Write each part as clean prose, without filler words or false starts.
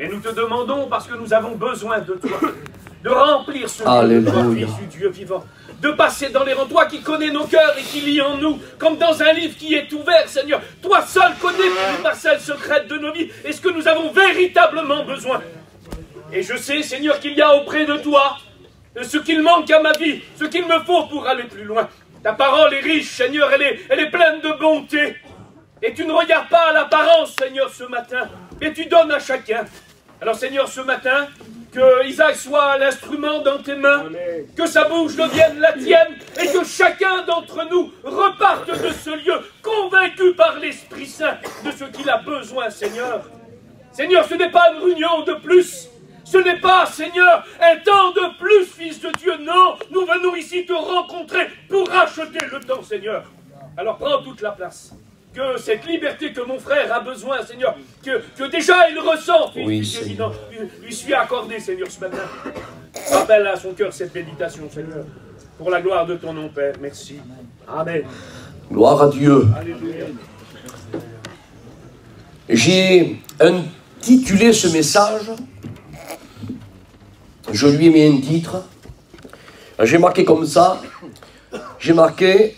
Et nous te demandons, parce que nous avons besoin de toi, de remplir ce lieu de toi, Fils du Dieu vivant, de passer dans les rangs, toi qui connais nos cœurs et qui lis en nous, comme dans un livre qui est ouvert, Seigneur. Toi seul connais les parcelles secrètes de nos vies et ce que nous avons véritablement besoin. Et je sais, Seigneur, qu'il y a auprès de toi ce qu'il manque à ma vie, ce qu'il me faut pour aller plus loin. Ta parole est riche, Seigneur, elle est pleine de bonté. Et tu ne regardes pas à l'apparence, Seigneur, ce matin, mais tu donnes à chacun. Alors, Seigneur, ce matin, que Isaac soit l'instrument dans tes mains, que sa bouche devienne la tienne, et que chacun d'entre nous reparte de ce lieu, convaincu par l'Esprit Saint de ce qu'il a besoin, Seigneur. Seigneur, ce n'est pas une réunion de plus, ce n'est pas, Seigneur, un temps de plus, Fils de Dieu, non, nous venons ici te rencontrer pour racheter le temps, Seigneur. Alors prends toute la place. Que cette liberté que mon frère a besoin, Seigneur, que déjà il ressent, Fils du Dieu vivant, lui suis accordé, Seigneur, ce matin. Rappelle à son cœur cette méditation, Seigneur, pour la gloire de ton nom, Père. Merci. Amen. Gloire à Dieu. Alléluia. J'ai intitulé ce message, je lui ai mis un titre, j'ai marqué comme ça, j'ai marqué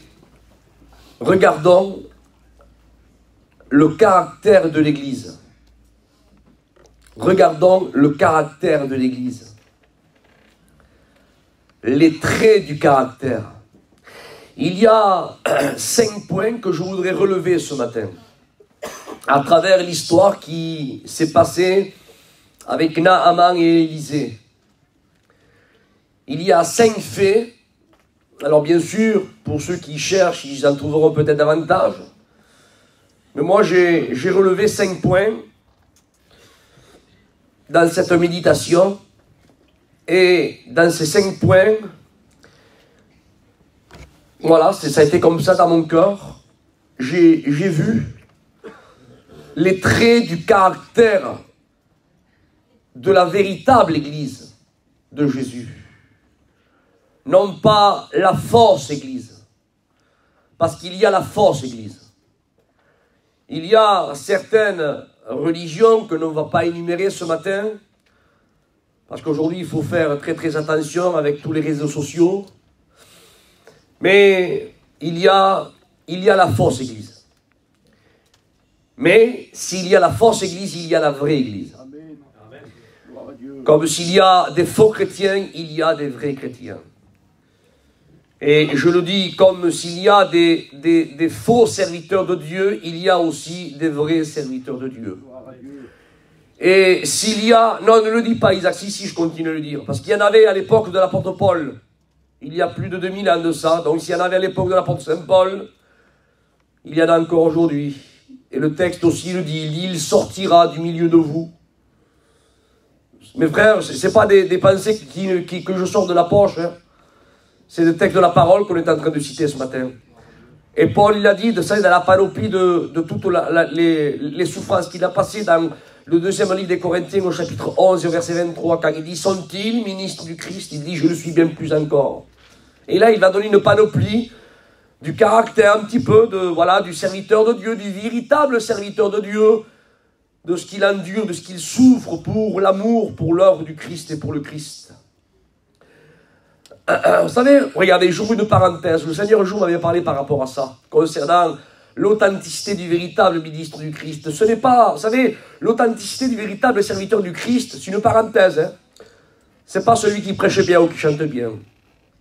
« Regardons le caractère de l'Église ». Regardons le caractère de l'Église. Les traits du caractère. Il y a 5 points que je voudrais relever ce matin, à travers l'histoire qui s'est passée avec Naaman et Élisée. Il y a 5 faits. Alors bien sûr, pour ceux qui cherchent, ils en trouveront peut-être davantage. Mais moi, j'ai relevé 5 points dans cette méditation. Et dans ces 5 points, voilà, ça a été comme ça dans mon cœur. J'ai vu les traits du caractère de la véritable Église de Jésus. Non pas la fausse Église, parce qu'il y a la fausse Église. Il y a certaines religions que l'on ne va pas énumérer ce matin, parce qu'aujourd'hui il faut faire très très attention avec tous les réseaux sociaux, mais il y a la fausse Église. Mais s'il y a la fausse Église, il y a la vraie Église. Amen. Comme s'il y a des faux chrétiens, il y a des vrais chrétiens. Et je le dis, comme s'il y a des faux serviteurs de Dieu, il y a aussi des vrais serviteurs de Dieu. Et s'il y a... Non, ne le dis pas, Isaac, si, je continue à le dire. Parce qu'il y en avait à l'époque de l'apôtre Paul. Il y a plus de 2000 ans de ça. Donc s'il y en avait à l'époque de l'apôtre Saint Paul, il y en a encore aujourd'hui. Et le texte aussi le dit, il sortira du milieu de vous. Mes frères, ce n'est pas des pensées que je sors de la poche, hein. C'est le texte de la parole qu'on est en train de citer ce matin. Et Paul, il a dit, ça, dans la panoplie de toutes les souffrances qu'il a passées dans le 2e livre des Corinthiens, au chapitre 11, verset 23, quand il dit, sont-ils ministres du Christ? Il dit, je le suis bien plus encore. Et là, il va donner une panoplie du caractère un petit peu du serviteur de Dieu, du véritable serviteur de Dieu, de ce qu'il endure, de ce qu'il souffre pour l'amour, pour l'œuvre du Christ et pour le Christ. Vous savez, regardez, j'ouvre une parenthèse. Le Seigneur un jour m'avait parlé par rapport à ça, concernant l'authenticité du véritable ministre du Christ. Ce n'est pas, vous savez, l'authenticité du véritable serviteur du Christ, c'est une parenthèse. Hein. Ce n'est pas celui qui prêche bien ou qui chante bien.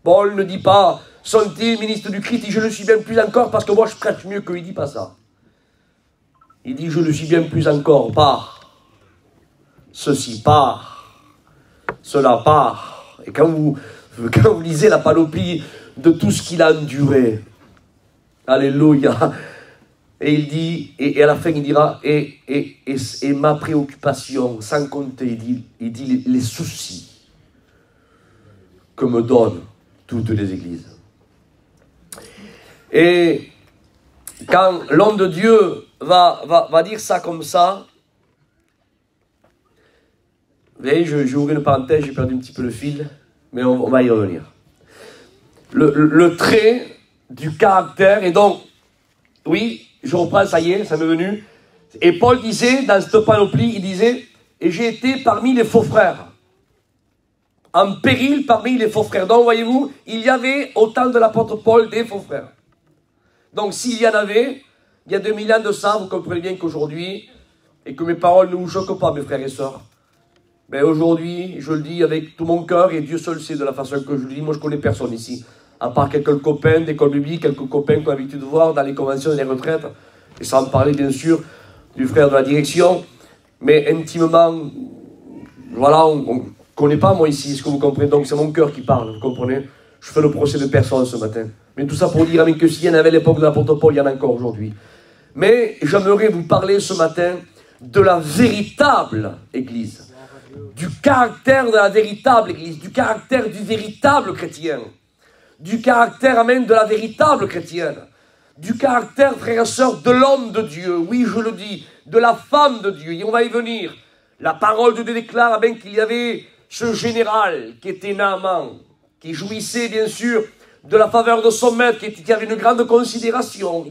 Paul ne dit pas, sont-ils ministres du Christ? Il dit, je le suis bien plus encore parce que moi je prêche mieux que. Il ne dit pas ça. Il dit, je le suis bien plus encore par ceci, par cela, par. Et quand vous lisez la panoplie de tout ce qu'il a enduré, alléluia, et il dit, et à la fin il dira, et ma préoccupation, sans compter, il dit les soucis que me donnent toutes les églises. Et quand l'homme de Dieu va dire ça comme ça, vous voyez, j'ai ouvert une parenthèse, j'ai perdu un petit peu le fil, mais on va y revenir. Le trait du caractère, et donc, oui, je reprends, ça y est, ça m'est venu. Et Paul disait, dans cette panoplie, il disait, et j'ai été parmi les faux frères. En péril parmi les faux frères. Donc, voyez-vous, il y avait au temps de l'apôtre Paul des faux frères. Donc, s'il y en avait, il y a 2000 ans de ça, vous comprenez bien qu'aujourd'hui, et que mes paroles ne vous choquent pas, mes frères et sœurs, mais aujourd'hui, je le dis avec tout mon cœur, et Dieu seul sait de la façon que je le dis, moi je connais personne ici, à part quelques copains d'école biblique, quelques copains qu'on a l'habitude de voir dans les conventions et les retraites, et sans parler bien sûr du frère de la direction, mais intimement, voilà, on ne connaît pas moi ici, est-ce que vous comprenez? Donc c'est mon cœur qui parle, vous comprenez? Je fais le procès de personne ce matin. Mais tout ça pour dire que s'il y en avait à l'époque de l'apôtre Paul, il y en a encore aujourd'hui. Mais j'aimerais vous parler ce matin de la véritable Église, du caractère de la véritable Église, du caractère du véritable chrétien, du caractère, amen, de la véritable chrétienne, du caractère, frères et sœurs, de l'homme de Dieu, oui, je le dis, de la femme de Dieu, et on va y venir. La parole de Dieu déclare, amen, qu'il y avait ce général qui était Naaman, qui jouissait, bien sûr, de la faveur de son maître, qui avait une grande considération,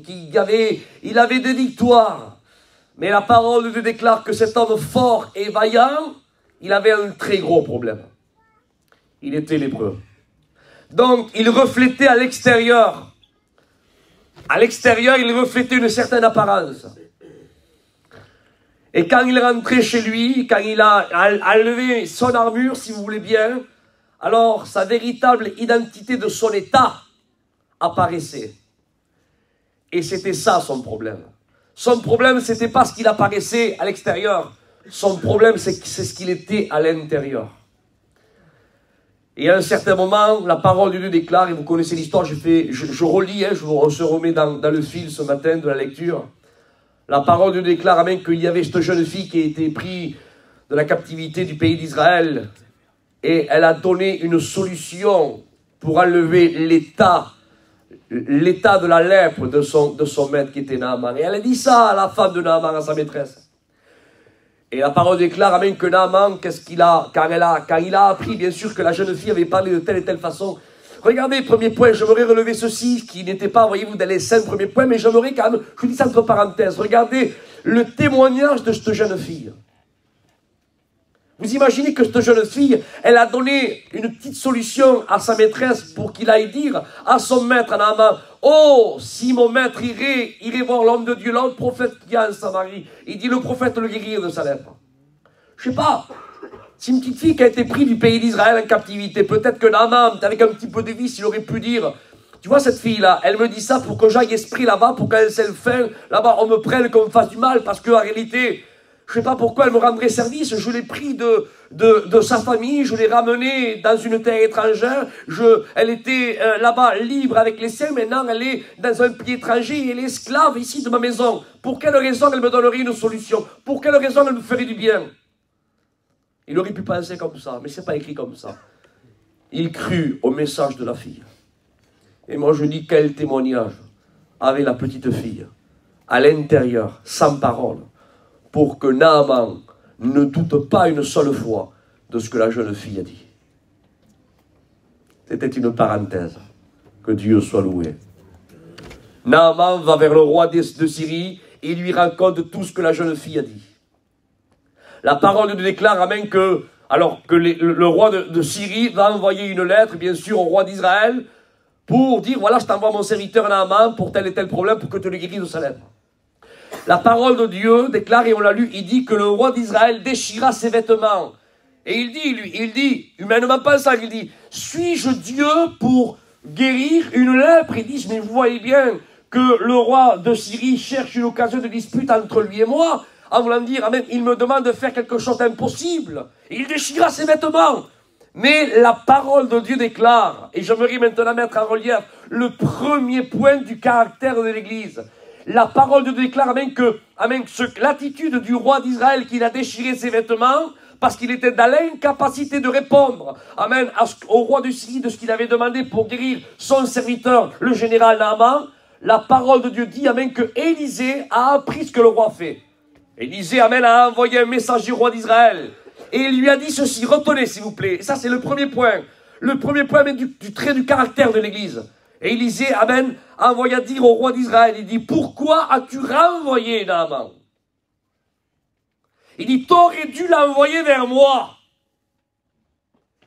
il avait des victoires. Mais la parole de Dieu déclare que cet homme fort et vaillant, il avait un très gros problème. Il était lépreux. Donc, il reflétait à l'extérieur. À l'extérieur, il reflétait une certaine apparence. Et quand il rentrait chez lui, quand il a enlevé son armure, si vous voulez bien, alors sa véritable identité de son état apparaissait. Et c'était ça son problème. Son problème, ce n'était pas ce qu'il apparaissait à l'extérieur. Son problème, c'est ce qu'il était à l'intérieur. Et à un certain moment, la parole de Dieu déclare, et vous connaissez l'histoire, je relis, on se remet dans le fil ce matin de la lecture. La parole de Dieu déclare, amen, qu'il y avait cette jeune fille qui a été prise de la captivité du pays d'Israël. Et elle a donné une solution pour enlever l'état de la lèpre de son maître qui était Naaman. Et elle a dit ça à la femme de Naaman, à sa maîtresse. Et la parole déclare, amen, que Naaman, qu'est-ce qu'il a, quand il a appris, bien sûr, que la jeune fille avait parlé de telle et telle façon. Regardez, premier point, j'aimerais relever ceci, qui n'était pas, voyez-vous, dans les 5 premiers points, mais j'aimerais quand même, je dis ça entre parenthèses, regardez le témoignage de cette jeune fille. Vous imaginez que cette jeune fille, elle a donné une petite solution à sa maîtresse pour qu'il aille dire à son maître, Naaman, « Oh, si mon maître irait voir l'homme de Dieu, l'homme prophète qui a en Samarie, il dit le prophète le guérir de sa lèpre. » Je sais pas, c'est une petite fille qui a été prise du pays d'Israël en captivité. Peut-être que Naaman, avec un petit peu de vis, il aurait pu dire, tu vois cette fille-là, elle me dit ça pour que j'aille esprit là-bas, pour qu'elle s'elle faim, là-bas on me prenne, qu'on me fasse du mal, parce qu'en réalité, je ne sais pas pourquoi elle me rendrait service, je l'ai pris de sa famille, je l'ai ramenée dans une terre étrangère, elle était là-bas libre avec les siens, maintenant elle est dans un pays étranger et elle est esclave ici de ma maison. Pour quelle raison elle me donnerait une solution? Pour quelle raison elle me ferait du bien? Il aurait pu penser comme ça, mais ce n'est pas écrit comme ça. Il crut au message de la fille. Et moi je dis quel témoignage avait la petite fille, à l'intérieur, sans parole, pour que Naaman ne doute pas une seule fois de ce que la jeune fille a dit. C'était une parenthèse. Que Dieu soit loué. Naaman va vers le roi de Syrie et lui raconte tout ce que la jeune fille a dit. La parole de Dieu déclare, amen, que le roi de Syrie va envoyer une lettre, bien sûr, au roi d'Israël, pour dire, voilà, je t'envoie mon serviteur Naaman pour tel et tel problème, pour que tu le guérisses de sa lèpre. La parole de Dieu déclare, et on l'a lu, il dit que le roi d'Israël déchira ses vêtements. Et il dit, humainement pensant, il dit, suis-je Dieu pour guérir une lèpre? Il dit, mais vous voyez bien que le roi de Syrie cherche une occasion de dispute entre lui et moi, en voulant dire, amen, il me demande de faire quelque chose d'impossible. Il déchira ses vêtements. Mais la parole de Dieu déclare, et j'aimerais maintenant mettre en relief le premier point du caractère de l'Église. La parole de Dieu déclare, amen, que l'attitude du roi d'Israël qu'il a déchiré ses vêtements, parce qu'il était dans l'incapacité de répondre, amen, au roi de Syrie de ce qu'il avait demandé pour guérir son serviteur, le général Naaman, la parole de Dieu dit, amen, que Élisée a appris ce que le roi fait. Élisée, amen, a envoyé un message du roi d'Israël. Et il lui a dit ceci, retenez s'il vous plaît. Et ça c'est le premier point. Le premier point, amen, du trait du caractère de l'Église. Et Élisée, amen, a envoyé dire au roi d'Israël, il dit, pourquoi as-tu renvoyé Naaman? Il dit, t'aurais dû l'envoyer vers moi.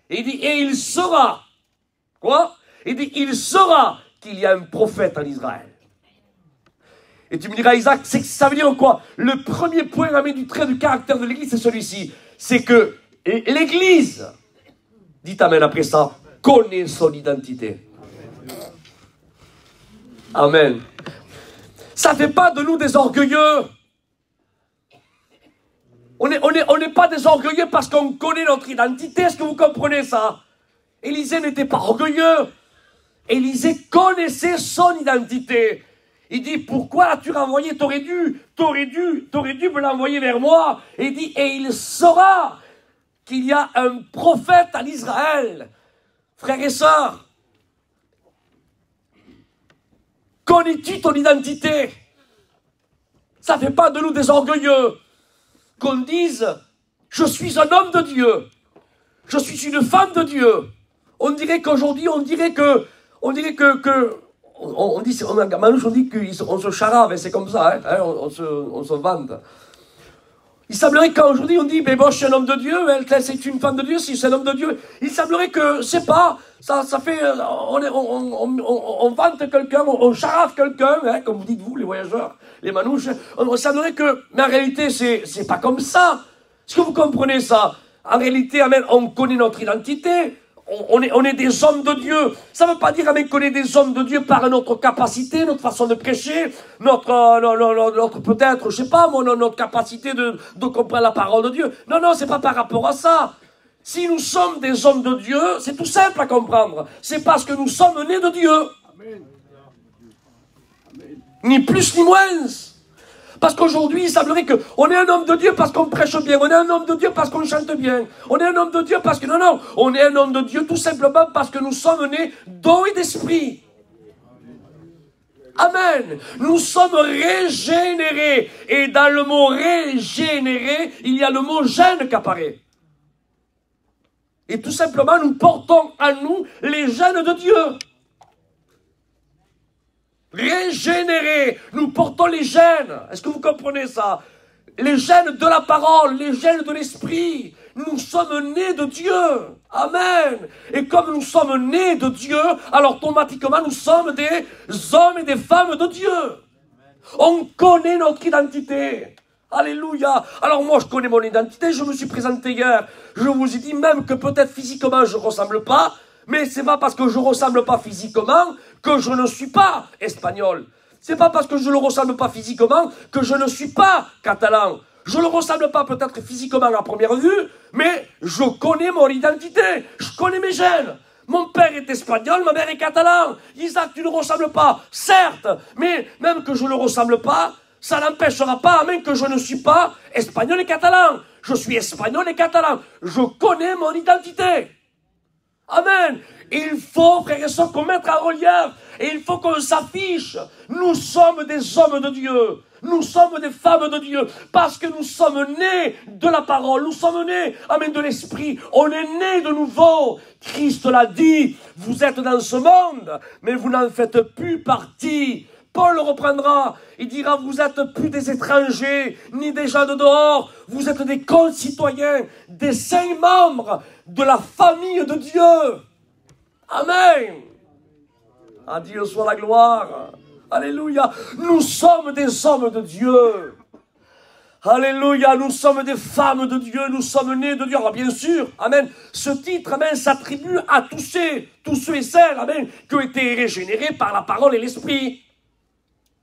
Et il dit, et il sera. Quoi? Il dit, il sera qu'il y a un prophète en Israël. Et tu me diras, Isaac, ça veut dire quoi? Le premier point du trait du caractère de l'Église, c'est celui-ci. C'est que l'Église, dites amen après ça, connaît son identité. Amen. Ça ne fait pas de nous des orgueilleux. On n'est pas des orgueilleux parce qu'on connaît notre identité. Est-ce que vous comprenez ça? Élisée n'était pas orgueilleux. Élisée connaissait son identité. Il dit, pourquoi as-tu renvoyé? T'aurais dû me l'envoyer vers moi. Et il dit, et il saura qu'il y a un prophète en Israël. Frères et sœurs, connais-tu ton identité? Ça ne fait pas de nous des orgueilleux. Qu'on dise, je suis un homme de Dieu. Je suis une femme de Dieu. On dirait qu'aujourd'hui, on dit qu'on se charave, c'est comme ça, hein, on se vante. Il semblerait qu'aujourd'hui on dit, mais bon, je suis un homme de Dieu, elle c'est une femme de Dieu, si c'est un homme de Dieu. Il semblerait que, je sais pas, ça fait, on vante quelqu'un, on charave quelqu'un, hein, comme vous dites vous, les voyageurs, les manouches. Il semblerait que, mais en réalité, c'est pas comme ça. Est-ce que vous comprenez ça? En réalité, amen, on connaît notre identité. On est des hommes de Dieu. Ça ne veut pas dire qu'on est des hommes de Dieu par notre capacité, notre façon de prêcher, notre peut-être, je sais pas moi, notre capacité de comprendre la parole de Dieu. Non, c'est pas par rapport à ça. Si nous sommes des hommes de Dieu, c'est tout simple à comprendre. C'est parce que nous sommes nés de Dieu. Amen. Ni plus ni moins. Parce qu'aujourd'hui, il semblerait qu'on est un homme de Dieu parce qu'on prêche bien. On est un homme de Dieu parce qu'on chante bien. On est un homme de Dieu parce que... Non. On est un homme de Dieu tout simplement parce que nous sommes nés d'eau et d'esprit. Amen. Nous sommes régénérés. Et dans le mot régénéré, il y a le mot gène qui apparaît. Et tout simplement, nous portons en nous les gènes de Dieu. Régénérés, nous portons les gènes. Est-ce que vous comprenez ça? Les gènes de la parole, les gènes de l'esprit. Nous sommes nés de Dieu. Amen. Et comme nous sommes nés de Dieu, alors automatiquement nous sommes des hommes et des femmes de Dieu. On connaît notre identité. Alléluia. Alors moi je connais mon identité, je me suis présenté hier. Je vous ai dit même que peut-être physiquement je ne ressemble pas. Mais c'est pas parce que je ne ressemble pas physiquement que je ne suis pas espagnol. C'est pas parce que je ne ressemble pas physiquement que je ne suis pas catalan. Je ne ressemble pas peut-être physiquement à première vue, mais je connais mon identité. Je connais mes gènes. Mon père est espagnol, ma mère est catalan. Isaac, tu ne ressembles pas, certes, mais même que je ne le ressemble pas, ça n'empêchera pas même que je ne suis pas espagnol et catalan. Je suis espagnol et catalan. Je connais mon identité. Amen. Il faut, frères et sœurs, qu'on mette en relief. Et il faut qu'on s'affiche. Nous sommes des hommes de Dieu. Nous sommes des femmes de Dieu. Parce que nous sommes nés de la parole. Nous sommes nés, amen, de l'esprit. On est nés de nouveau. Christ l'a dit. Vous êtes dans ce monde, mais vous n'en faites plus partie. Paul reprendra, il dira, vous n'êtes plus des étrangers, ni des gens de dehors, vous êtes des concitoyens, des saints membres de la famille de Dieu. Amen. À Dieu soit la gloire. Alléluia. Nous sommes des hommes de Dieu. Alléluia. Nous sommes des femmes de Dieu, nous sommes nés de Dieu. Alors bien sûr, amen, ce titre, amen, s'attribue à tous ceux et celles, amen, qui ont été régénérés par la parole et l'esprit.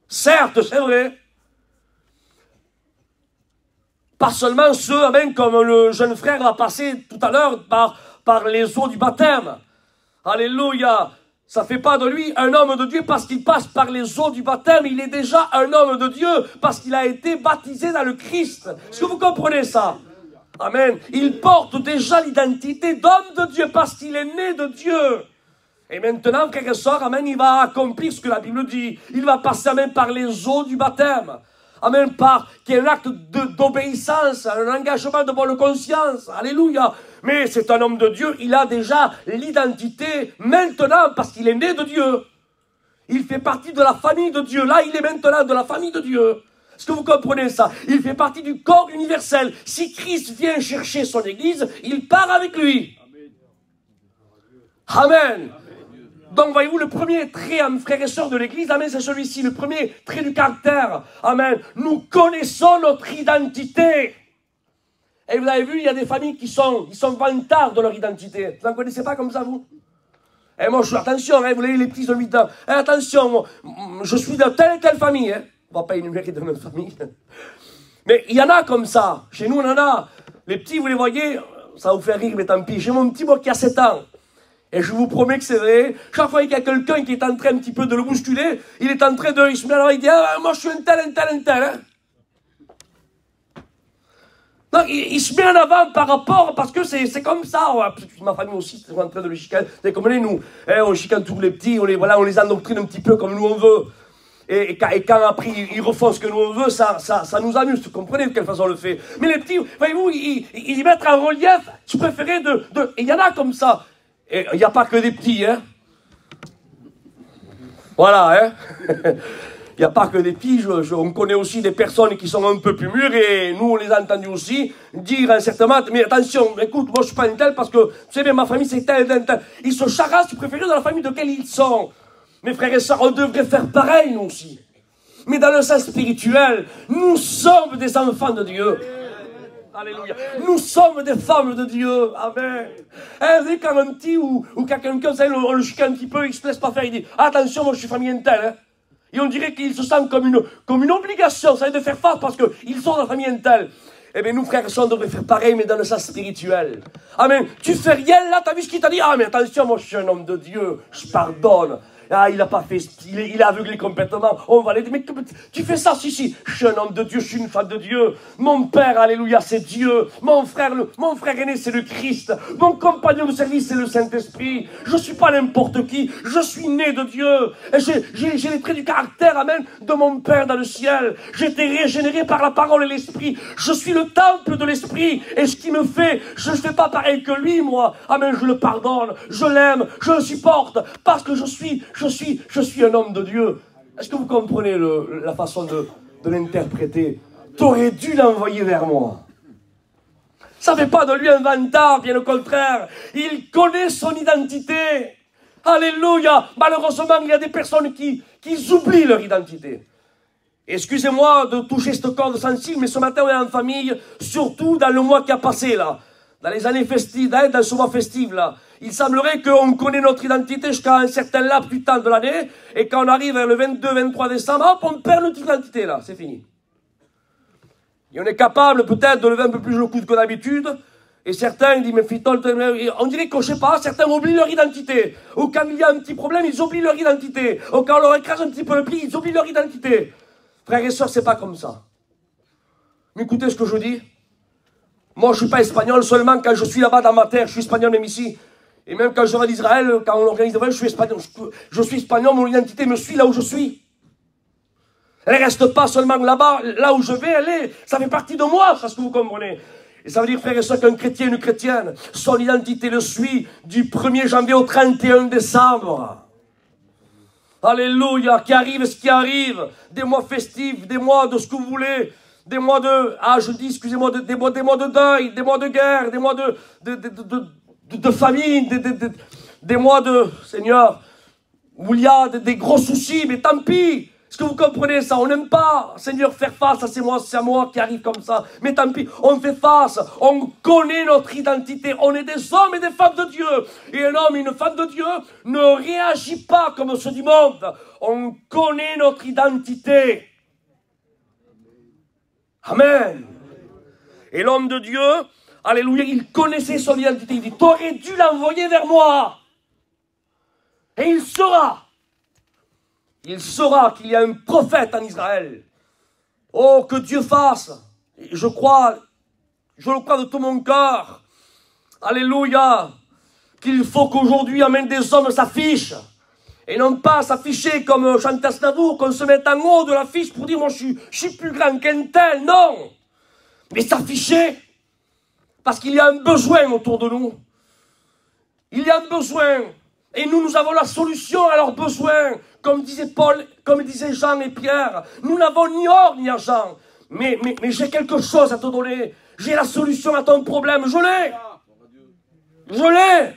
Certes, c'est vrai. Pas seulement ceux, amen, comme le jeune frère a passé tout à l'heure par les eaux du baptême. Alléluia. Ça ne fait pas de lui un homme de Dieu parce qu'il passe par les eaux du baptême. Il est déjà un homme de Dieu parce qu'il a été baptisé dans le Christ. Est-ce que vous comprenez ça? Amen. Il porte déjà l'identité d'homme de Dieu parce qu'il est né de Dieu. Et maintenant, frères et sœurs, amen, il va accomplir ce que la Bible dit. Il va passer, amen, par les eaux du baptême. Amen, qui est un acte d'obéissance, un engagement de bonne conscience. Alléluia. Mais c'est un homme de Dieu, il a déjà l'identité maintenant parce qu'il est né de Dieu. Il fait partie de la famille de Dieu. Là, il est maintenant de la famille de Dieu. Est-ce que vous comprenez ça? Il fait partie du corps universel. Si Christ vient chercher son Église, il part avec lui. Amen. Donc, voyez-vous, le premier trait, frères et sœurs de l'Église, amen, c'est celui-ci, le premier trait du caractère. Amen. Nous connaissons notre identité. Et vous avez vu, il y a des familles ils sont vantards de leur identité. Vous n'en connaissez pas comme ça, vous? Et moi, attention, hein, vous voyez les petits de 8 ans. Attention, moi, je suis de telle et telle famille. Hein. On ne va pas énumérer de même famille. Mais il y en a comme ça. Chez nous, on en a. Les petits, vous les voyez, ça va vous faire rire, mais tant pis. J'ai mon petit, moi, qui a 7 ans. Et je vous promets que c'est vrai. Chaque fois qu'il y a quelqu'un qui est en train un petit peu de le bousculer, il est en train de... Il se met à l'oreille, il dit, ah, moi, je suis un tel. Hein. Donc, il se met en avant par rapport, parce que c'est comme ça. Ma famille aussi, c'est en train de le chicaner. C'est comme nous, hein, on chicane tous les petits, on les endoctrine un petit peu comme nous on veut. Et quand après ils refont ce que nous on veut, ça nous amuse. Vous comprenez de quelle façon on le fait. Mais les petits, voyez-vous, ils mettent en relief, je préférais et il y en a comme ça. Et il n'y a pas que des petits, hein. Voilà, hein. Il n'y a pas que des petits, on connaît aussi des personnes qui sont un peu plus mûres et nous on les a entendus aussi dire à un certain moment, mais attention, écoute, moi je suis pas un tel parce que, vous savez, ma famille c'est tel. Ils se charrassent, tu préfères dans la famille de laquelle ils sont. Mes frères et sœurs, on devrait faire pareil nous aussi. Mais dans le sens spirituel, nous sommes des enfants de Dieu. Alléluia. Nous sommes des femmes de Dieu. Amen. Vous savez, quand un petit ou quelqu'un, on le chicane un petit peu, il se laisse pas faire, il dit, attention, moi je suis famille telle, hein. Et on dirait qu'ils se sentent comme une obligation, ça veut dire de faire face parce qu'ils sont dans la famille telle. Eh bien, nous, frères et sœurs, on devrait faire pareil, mais dans le sens spirituel. Amen. Tu fais rien là, t'as vu ce qu'il t'a dit? Ah, mais attention, moi, je suis un homme de Dieu, je pardonne. Ah, il a pas fait, il est aveuglé complètement. On va l'aider. Mais tu fais ça, si. Je suis un homme de Dieu, je suis une femme de Dieu. Mon père, alléluia, c'est Dieu. Mon frère aîné, c'est le Christ. Mon compagnon de service, c'est le Saint-Esprit. Je suis pas n'importe qui. Je suis né de Dieu. Et j'ai les traits du caractère, amen, de mon Père dans le ciel. J'ai été régénéré par la parole et l'Esprit. Je suis le temple de l'Esprit. Et ce qui me fait, je ne fais pas pareil que lui, moi. Amen, je le pardonne. Je l'aime. Je le supporte. Parce que je suis un homme de Dieu. Est-ce que vous comprenez la façon de l'interpréter? T'aurais dû l'envoyer vers moi. Ça ne fait pas de lui un vantard, bien au contraire. Il connaît son identité. Alléluia. Malheureusement, il y a des personnes qui oublient leur identité. Excusez-moi de toucher cette corde sensible, mais ce matin, on est en famille, surtout dans le mois qui a passé, là. Dans les années festives, dans ce mois festif, là. Il semblerait qu'on connaît notre identité jusqu'à un certain laps du temps de l'année, et quand on arrive vers le 22-23 décembre, hop, on perd notre identité, là, c'est fini. Et on est capable peut-être de lever un peu plus le coude que d'habitude, et certains disent, mais Fitol, on dirait que, je sais pas, certains oublient leur identité. Ou quand il y a un petit problème, ils oublient leur identité. Ou quand on leur écrase un petit peu le pied, ils oublient leur identité. Frères et sœurs, c'est pas comme ça. Mais écoutez ce que je dis. Moi, je suis pas espagnol, seulement quand je suis là-bas dans ma terre, je suis espagnol même ici. Et même quand je vais d'Israël, quand on organise des voyages, je suis espagnol. Je suis espagnol, mon identité me suit là où je suis. Elle ne reste pas seulement là-bas, là où je vais, ça fait partie de moi, ça, ce que vous comprenez. Et ça veut dire, frères et sœurs, qu'un chrétien, une chrétienne, son identité le suit du 1er janvier au 31 décembre. Alléluia, qui arrive ce qui arrive, des mois festifs, des mois de ce que vous voulez, des mois de, excusez-moi, des mois de deuil, des mois de guerre, des mois de famine, des mois de, Seigneur, où il y a des gros soucis, mais tant pis. Est-ce que vous comprenez ça? On n'aime pas, Seigneur, faire face à ces mois qui arrivent comme ça. Mais tant pis, on fait face, on connaît notre identité. On est des hommes et des femmes de Dieu. Et un homme et une femme de Dieu ne réagit pas comme ceux du monde. On connaît notre identité. Amen. Et l'homme de Dieu, alléluia, il connaissait son identité. Il dit, t'aurais dû l'envoyer vers moi. Et il saura qu'il y a un prophète en Israël. Oh, que Dieu fasse. Je le crois de tout mon cœur. Alléluia. Qu'il faut qu'aujourd'hui, amène des hommes s'affichent. Et non pas s'afficher comme Chantal Aznavour, qu'on se mette en haut de l'affiche pour dire, moi je suis plus grand qu'un tel. Non. Mais s'afficher. Parce qu'il y a un besoin autour de nous. Il y a un besoin. Et nous avons la solution à leurs besoins. Comme disait Paul, comme disaient Jean et Pierre. Nous n'avons ni or ni argent. Mais j'ai quelque chose à te donner. J'ai la solution à ton problème. Je l'ai. Je l'ai.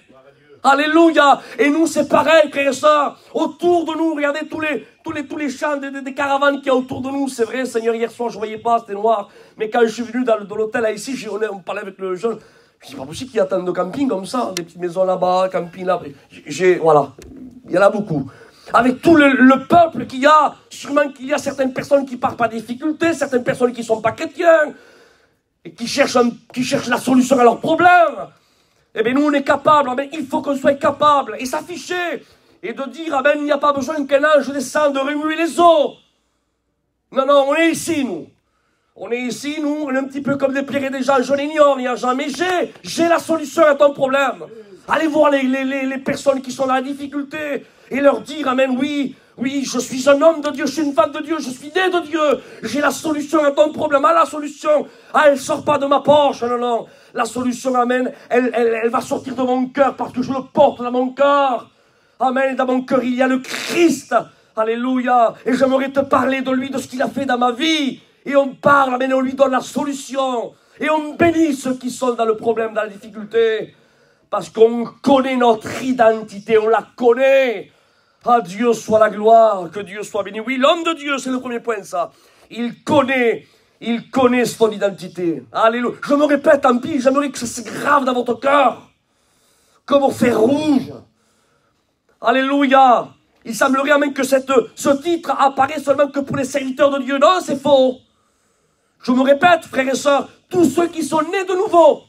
Alléluia. Et nous, c'est pareil, frères et sœurs. Autour de nous, regardez tous les champs des caravanes qu'il y a autour de nous. C'est vrai, Seigneur, hier soir, je ne voyais pas, c'était noir. Mais quand je suis venu dans l'hôtel, là, ici, on parlait avec le jeune. Je dis, c'est pas possible qu'il y ait tant de camping comme ça. Des petites maisons là-bas, camping là. Voilà. Il y en a beaucoup. Avec tout le peuple qu'il y a, sûrement qu'il y a certaines personnes qui partent par difficulté, certaines personnes qui ne sont pas chrétiens, et qui cherchent la solution à leurs problèmes. Eh bien, nous, on est capables, il faut qu'on soit capable, et s'afficher, et de dire, il n'y a pas besoin qu'un ange descende de remuer les eaux. Non, non, on est ici, nous. On est ici, nous, on est un petit peu comme des pierres et des gens, je l'ignore, ni argent, mais j'ai la solution à ton problème. Allez voir les personnes qui sont dans la difficulté, et leur dire, amen, oui, je suis un homme de Dieu, je suis une femme de Dieu, je suis né de Dieu, j'ai la solution à ton problème, la solution, elle ne sort pas de ma poche, non, non, la solution, amen, elle va sortir de mon cœur, parce que je le porte dans mon cœur, amen, dans mon cœur, il y a le Christ, alléluia, et j'aimerais te parler de lui, de ce qu'il a fait dans ma vie, et on parle, amen, on lui donne la solution, et on bénit ceux qui sont dans le problème, dans la difficulté, parce qu'on connaît notre identité, on la connaît. À Dieu soit la gloire, que Dieu soit béni. Oui, l'homme de Dieu, c'est le premier point, ça. Il connaît son identité. Alléluia. Je me répète, tant pis, j'aimerais que ça se grave dans votre cœur, comme au fer rouge. Alléluia. Il semblerait même que ce titre apparaît seulement que pour les serviteurs de Dieu. Non, c'est faux. Je me répète, frères et sœurs, tous ceux qui sont nés de nouveau,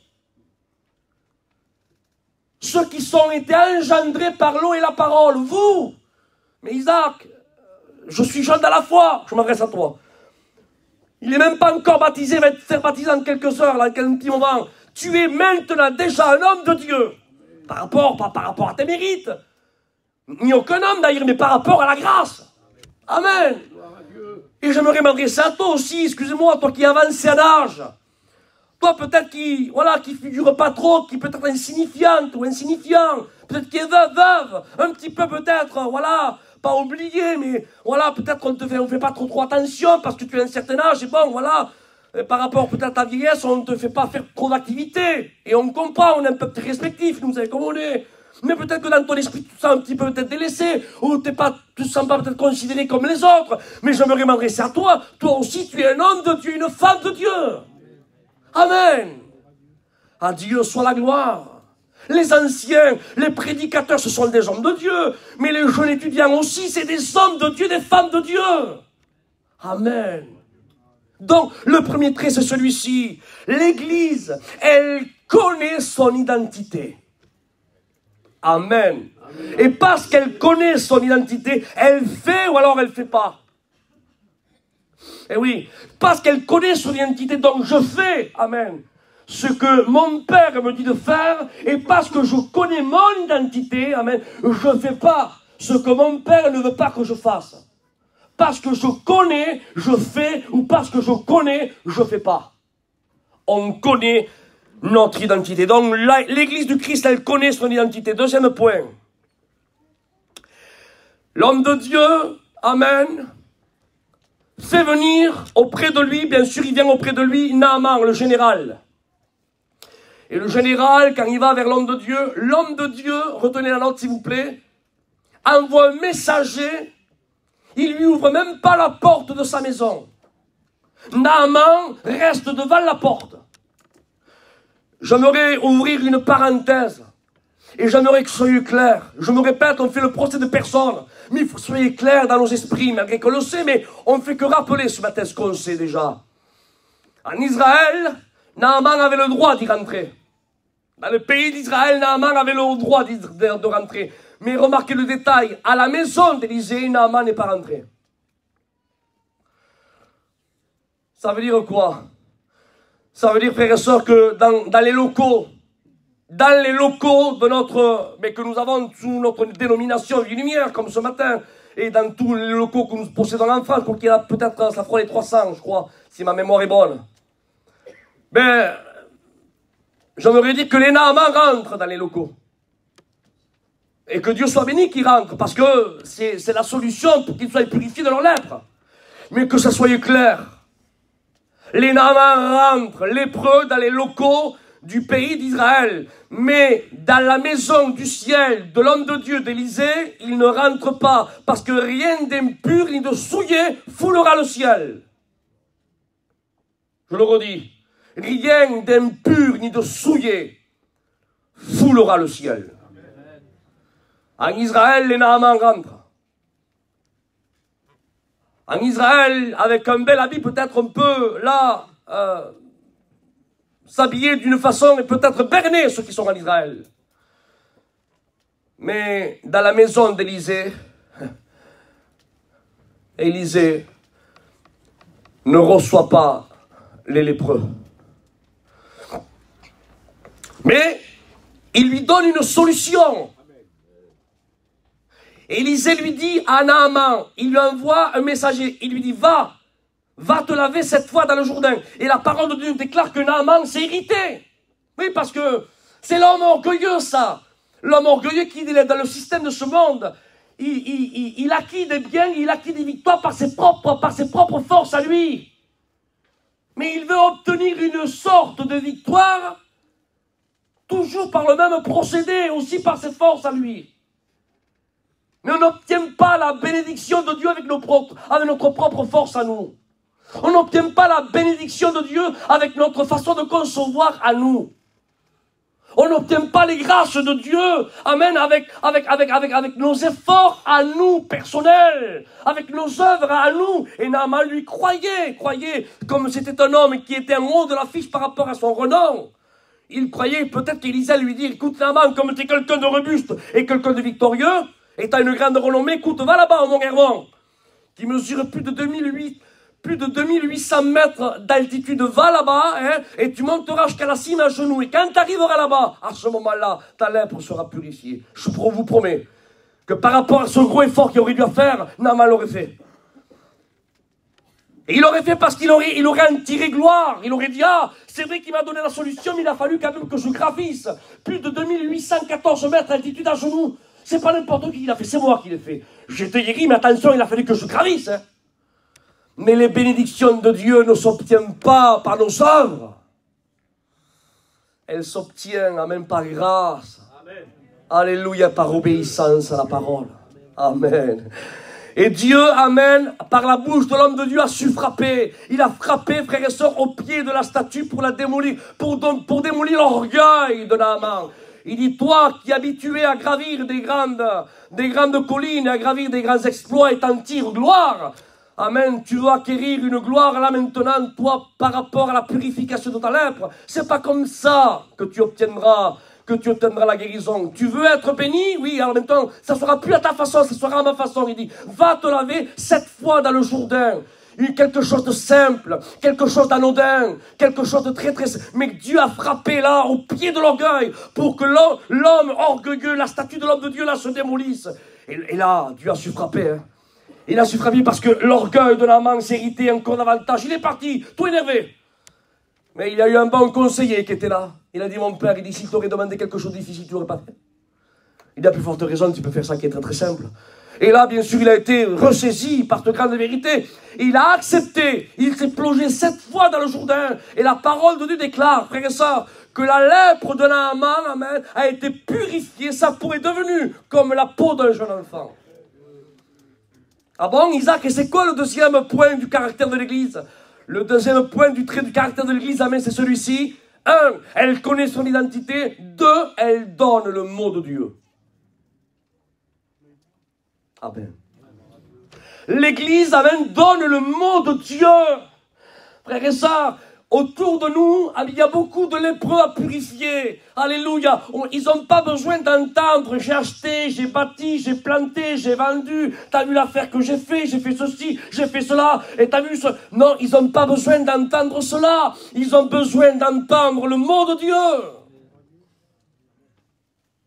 ceux qui sont été engendrés par l'eau et la parole, vous, mais Isaac, je suis jeune dans la foi, je m'adresse à toi. Il n'est même pas encore baptisé, il va être baptisé dans quelques heures, dans quelques petits moments. Tu es maintenant déjà un homme de Dieu, pas par rapport à tes mérites, ni aucun homme d'ailleurs, mais par rapport à la grâce. Amen. Et j'aimerais m'adresser à toi aussi, excusez-moi, toi qui es avancé en âge. Toi, peut-être qui figure pas trop, qui peut être insignifiante ou insignifiant, peut-être qui est veuve, un petit peu peut-être, voilà, pas oublié, mais voilà, peut-être qu'on ne fait pas trop attention parce que tu as un certain âge, et bon, voilà, par rapport peut-être à ta vieillesse, on ne te fait pas faire trop d'activités, et on comprend, on est un peu respectif, nous savez comment on est, mais peut-être que dans ton esprit, tu te sens un petit peu peut-être délaissé, ou tu ne te sens pas peut-être considéré comme les autres, mais j'aimerais m'adresser à toi, toi aussi, tu es un homme de Dieu, une femme de Dieu. Amen. À Dieu soit la gloire. Les anciens, les prédicateurs, ce sont des hommes de Dieu. Mais les jeunes étudiants aussi, c'est des hommes de Dieu, des femmes de Dieu. Amen. Donc, le premier trait, c'est celui-ci. L'Église, elle connaît son identité. Amen. Amen. Et parce qu'elle connaît son identité, elle fait ou alors elle ne fait pas. Eh oui, parce qu'elle connaît son identité, donc je fais, amen, ce que mon Père me dit de faire, et parce que je connais mon identité, amen, je ne fais pas ce que mon Père ne veut pas que je fasse. Parce que je connais, je fais, ou parce que je connais, je ne fais pas. On connaît notre identité. Donc l'Église du Christ, elle connaît son identité. Deuxième point. L'homme de Dieu, amen, fait venir auprès de lui, bien sûr, il vient auprès de lui, Naaman, le général. Et le général, quand il va vers l'homme de Dieu, retenez la note s'il vous plaît, envoie un messager, il lui ouvre même pas la porte de sa maison. Naaman reste devant la porte. J'aimerais ouvrir une parenthèse. Et j'aimerais que vous soyez clairs. Je me répète, on fait le procès de personne. Mais il faut que vous soyez clairs dans nos esprits, malgré qu'on le sait, mais on ne fait que rappeler ce matin ce qu'on sait déjà. En Israël, Naaman avait le droit d'y rentrer. Dans le pays d'Israël, Naaman avait le droit de rentrer. Mais remarquez le détail, à la maison d'Élisée, Naaman n'est pas rentré. Ça veut dire quoi? Ça veut dire, frères et sœurs, que dans les locaux de notre, mais que nous avons sous notre dénomination Vie Lumière, comme ce matin, et dans tous les locaux que nous possédons en France, pour qu'il y a peut-être, ça fera les 300, je crois, si ma mémoire est bonne. Ben, j'aimerais dire que les Naaman rentrent dans les locaux. Et que Dieu soit béni qu'ils rentrent, parce que c'est la solution pour qu'ils soient purifiés de leur lèpre. Mais que ça soit clair. Les Naamans rentrent lépreux dans les locaux du pays d'Israël. Mais dans la maison du ciel de l'homme de Dieu d'Élysée, ils ne rentrent pas. Parce que rien d'impur ni de souillé foulera le ciel. Je le redis. Rien d'impur ni de souillé foulera le ciel. En Israël, les Naamans rentrent. En Israël, avec un bel habit, peut-être on peut, là, s'habiller d'une façon et peut-être berner ceux qui sont en Israël. Mais dans la maison d'Élysée, Élysée ne reçoit pas les lépreux. Mais il lui donne une solution. Élisée lui dit à Naaman, il lui envoie un messager, il lui dit va te laver 7 fois dans le Jourdain. Et la parole de Dieu déclare que Naaman s'est irrité. Oui, parce que c'est l'homme orgueilleux, ça. L'homme orgueilleux qui est dans le système de ce monde. Il acquit des biens, il acquit des victoires par ses propres forces à lui. Mais il veut obtenir une sorte de victoire, toujours par le même procédé, aussi par ses forces à lui. Mais on n'obtient pas la bénédiction de Dieu avec notre propre force à nous. On n'obtient pas la bénédiction de Dieu avec notre façon de concevoir à nous. On n'obtient pas les grâces de Dieu, amen, avec nos efforts à nous, personnels, avec nos œuvres à nous. Et Naaman lui croyait, comme c'était un homme qui était en haut de l'affiche par rapport à son renom. Il croyait, peut-être qu'Élisée lui dit, écoute Naaman, comme tu es quelqu'un de robuste et quelqu'un de victorieux, et tu as une grande renommée, écoute, va là-bas au Mont Hermon, qui mesure plus de 2800 mètres d'altitude, va là-bas, hein, et tu monteras jusqu'à la cime à genoux, et quand tu arriveras là-bas, à ce moment-là, ta lèpre sera purifiée. Je vous promets que par rapport à ce gros effort qu'il aurait dû faire, Naaman l'aurait fait. Et il l'aurait fait parce qu'il aurait en tiré gloire. Il aurait dit, ah, c'est vrai qu'il m'a donné la solution, mais il a fallu quand même que je gravisse plus de 2814 mètres d'altitude à genoux. C'est pas n'importe qui l'a fait, c'est moi qui l'ai fait. J'étais guéri, mais attention, il a fallu que je gravisse. Hein. Mais les bénédictions de Dieu ne s'obtiennent pas par nos œuvres. Elles s'obtiennent même par grâce. Amen. Alléluia, par obéissance à la parole. Amen. Et Dieu, amen, par la bouche de l'homme de Dieu a su frapper. Il a frappé, frères et sœurs, au pied de la statue pour la démolir, pour démolir l'orgueil de Naaman. Il dit, toi qui es habitué à gravir des grandes collines, à gravir des grands exploits et t'en tires gloire, amen, tu dois acquérir une gloire là maintenant, toi, par rapport à la purification de ta lèpre. C'est pas comme ça que tu obtiendras la guérison. Tu veux être béni? Oui, alors maintenant, ça sera plus à ta façon, ça sera à ma façon. Il dit, va te laver 7 fois dans le Jourdain. Quelque chose de simple, quelque chose d'anodin, quelque chose de très très... Mais Dieu a frappé là, au pied de l'orgueil, pour que l'homme orgueilleux, la statue de l'homme de Dieu là, se démolisse. Et là, Dieu a su frapper. Hein. Il a su frapper parce que l'orgueil de Naaman s'est irrité encore davantage. Il est parti, tout énervé. Mais il y a eu un bon conseiller qui était là. Il a dit, mon père, il dit, s'il t'aurait demandé quelque chose de difficile, tu l'aurais pas fait. Il a plus forte raison, tu peux faire ça qui est très très simple. Et là, bien sûr, il a été ressaisi par cette grande vérité. Et il a accepté. Il s'est plongé 7 fois dans le Jourdain. Et la parole de Dieu déclare, frères et sœurs, que la lèpre de Naaman, amen, a été purifiée. Ça pourrait devenir comme la peau d'un jeune enfant. Ah bon, Isaac, et c'est quoi le deuxième point du caractère de l'Église? Le deuxième point du trait du caractère de l'Église, amen, c'est celui-ci. 1, elle connaît son identité. 2, elle donne le mot de Dieu. Amen. L'Église, amen, donne le mot de Dieu. Frères et sœurs, autour de nous, il y a beaucoup de lépreux à purifier. Alléluia. Ils n'ont pas besoin d'entendre, j'ai acheté, j'ai bâti, j'ai planté, j'ai vendu. T'as vu l'affaire que j'ai fait ceci, j'ai fait cela. Et t'as vu ce... Non, ils n'ont pas besoin d'entendre cela. Ils ont besoin d'entendre le mot de Dieu.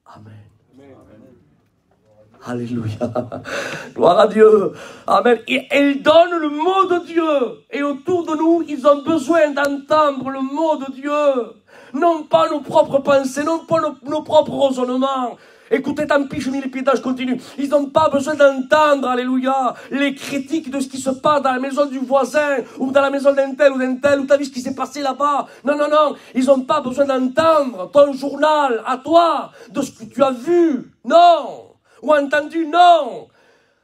Amen. Alléluia. Gloire à Dieu. Amen. Et elle donne le mot de Dieu. Et autour de nous, ils ont besoin d'entendre le mot de Dieu. Non pas nos propres pensées, non pas nos propres raisonnements. Écoutez, tant pis, je mets les pieds dedans, je continue. Ils n'ont pas besoin d'entendre, alléluia, les critiques de ce qui se passe dans la maison du voisin, ou dans la maison d'un tel, ou t'as vu ce qui s'est passé là-bas. Non, non, non, ils n'ont pas besoin d'entendre ton journal à toi, de ce que tu as vu, non, ou entendu, non.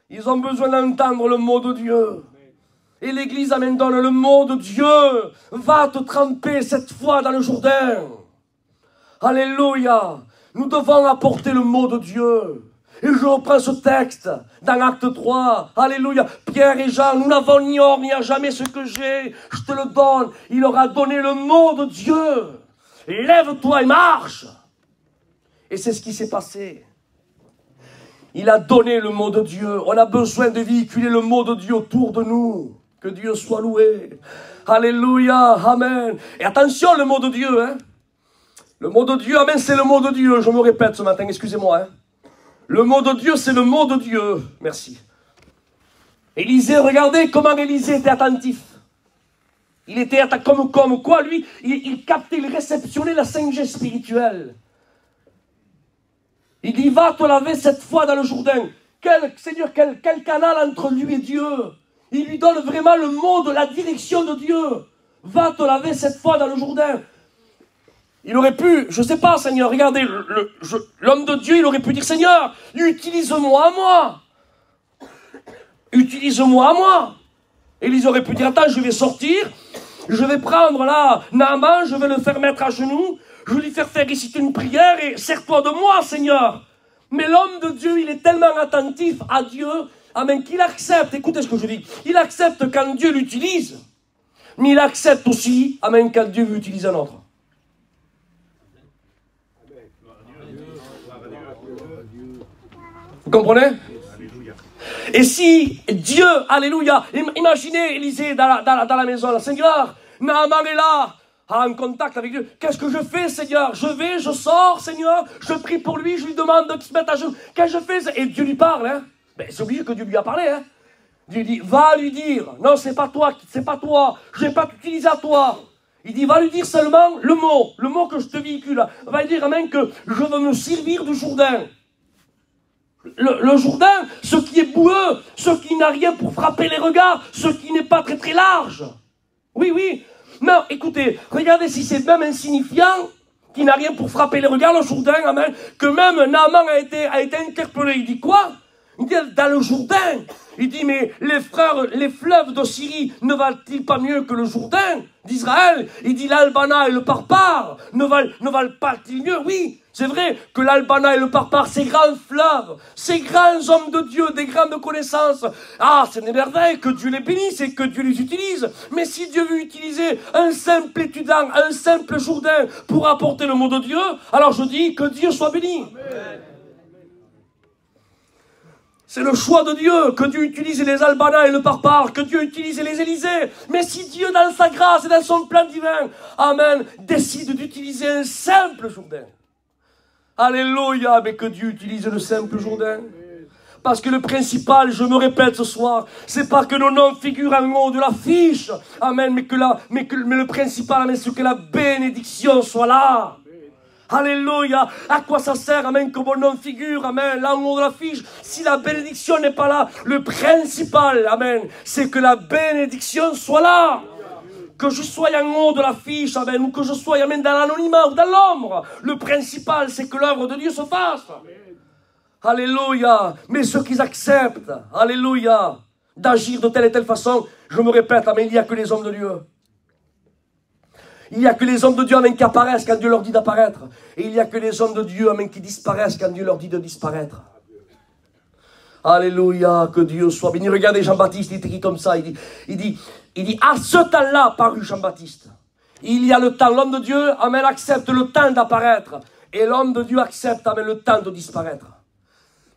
Ils ont besoin d'entendre le mot de Dieu. Et l'Église, amen, donne le mot de Dieu. Va te tremper cette fois dans le Jourdain. Alléluia. Nous devons apporter le mot de Dieu. Et je reprends ce texte dans Acte 3. Alléluia. Pierre et Jean, nous n'avons ni or ni à jamais ce que j'ai. Je te le donne. Il leur a donné le mot de Dieu. Lève-toi et marche. Et c'est ce qui s'est passé. Il a donné le mot de Dieu. On a besoin de véhiculer le mot de Dieu autour de nous. Que Dieu soit loué. Alléluia. Amen. Et attention, le mot de Dieu, hein. Le mot de Dieu, amen, c'est le mot de Dieu. Je me répète ce matin, excusez-moi. Hein. Le mot de Dieu, c'est le mot de Dieu. Merci. Élisée, regardez comment Élisée était attentif. Il était comme quoi, lui, il captait, il réceptionnait la 5G spirituelle. Il dit, va te laver cette fois dans le Jourdain. Seigneur, quel canal entre lui et Dieu. Il lui donne vraiment le mot de la direction de Dieu. Va te laver cette fois dans le Jourdain. Il aurait pu, je ne sais pas, Seigneur, regardez, l'homme de Dieu, il aurait pu dire, Seigneur, utilise-moi à moi. Utilise-moi à moi. Et ils auraient pu dire, attends, je vais sortir, je vais prendre là Naaman, je vais le faire mettre à genoux, je vais lui faire réciter une prière et sers-toi de moi, Seigneur. Mais l'homme de Dieu, il est tellement attentif à Dieu, amen, qu'il accepte, écoutez ce que je dis, il accepte quand Dieu l'utilise, mais il accepte aussi, amen, quand Dieu veut utiliser un autre. Vous comprenez? Et si Dieu, alléluia, imaginez Élisée dans la maison, le Seigneur, Naaman est là, en contact avec Dieu. Qu'est-ce que je fais, Seigneur? Je sors, Seigneur, je prie pour lui, je lui demande qu'il se mette à genoux. Qu'est-ce que je fais? Et Dieu lui parle, hein. Ben, c'est obligé que Dieu lui a parlé, hein. Dieu dit, va lui dire, non, c'est pas toi, je ne vais pas t'utiliser à toi. Il dit, va lui dire seulement le mot que je te véhicule. Va lui dire, amen, que je veux me servir du Jourdain. Le Jourdain, ce qui est boueux, ce qui n'a rien pour frapper les regards, ce qui n'est pas très très large. Oui, oui. Non, écoutez, regardez si c'est même insignifiant, qui n'a rien pour frapper les regards, le Jourdain, amen, que même Naaman a été interpellé. Il dit quoi? Il dit, dans le Jours-Dain. Il dit, mais les fleuves de Syrie ne valent-ils pas mieux que le Jourdain d'Israël? Il dit, l'Albana et le Parpar ne valent pas-ils mieux? Oui, c'est vrai que l'Albana et le Parpar, ces grands fleuves, ces grands hommes de Dieu, des grandes connaissances, ah, c'est une merveille, que Dieu les bénisse et que Dieu les utilise. Mais si Dieu veut utiliser un simple étudiant, un simple Jourdain pour apporter le mot de Dieu, alors je dis que Dieu soit béni. Amen. C'est le choix de Dieu, que Dieu utilise les Albanas et le Parpar, que Dieu utilise les Élysées. Mais si Dieu, dans sa grâce et dans son plan divin, amen, décide d'utiliser un simple Jourdain, alléluia, mais que Dieu utilise le simple Jourdain. Parce que le principal, je me répète ce soir, c'est pas que nos noms figurent en haut de l'affiche, amen, mais le principal, amen, c'est que la bénédiction soit là. Alléluia. À quoi ça sert, amen, que mon nom figure, amen, là en haut de l'affiche, si la bénédiction n'est pas là? Le principal, amen, c'est que la bénédiction soit là. Que je sois en haut de l'affiche, amen, ou que je sois, amen, dans l'anonymat ou dans l'ombre, le principal, c'est que l'œuvre de Dieu se fasse. Alléluia. Mais ceux qui acceptent, alléluia, d'agir de telle et telle façon, je me répète, amen, il n'y a que les hommes de Dieu. Il n'y a que les hommes de Dieu, amen, qui apparaissent quand Dieu leur dit d'apparaître. Et il n'y a que les hommes de Dieu, amen, qui disparaissent quand Dieu leur dit de disparaître. Alléluia, que Dieu soit béni. Regardez Jean-Baptiste, il est écrit comme ça. Il dit, à ce temps-là, parut Jean-Baptiste. Il y a le temps, l'homme de Dieu, amen, accepte le temps d'apparaître. Et l'homme de Dieu accepte, amen, le temps de disparaître.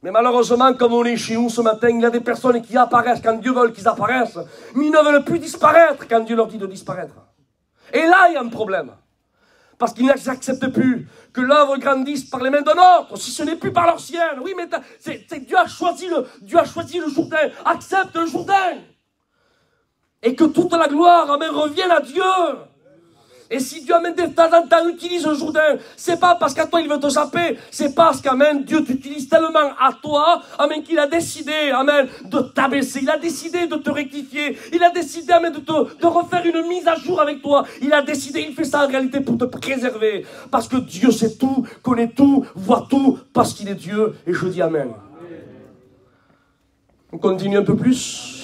Mais malheureusement, comme on est chez nous ce matin, il y a des personnes qui apparaissent quand Dieu veut qu'ils apparaissent. Mais ils ne veulent plus disparaître quand Dieu leur dit de disparaître. Et là, il y a un problème. Parce qu'ils n'acceptent plus que l'œuvre grandisse par les mains d'un autre, si ce n'est plus par leur sienne. Oui, mais Dieu a choisi le Jourdain. Accepte le Jourdain. Et que toute la gloire, amen, revienne à Dieu. Et si Dieu, amen, de temps en temps utilise un Jourdain, c'est pas parce qu'à toi il veut te saper, c'est parce qu'amen, Dieu t'utilise tellement à toi, amen, qu'il a décidé, amen, de t'abaisser, il a décidé de te rectifier, il a décidé, amen, de refaire une mise à jour avec toi, il a décidé, il fait ça en réalité pour te préserver, parce que Dieu sait tout, connaît tout, voit tout, parce qu'il est Dieu, et je dis amen. On continue un peu plus.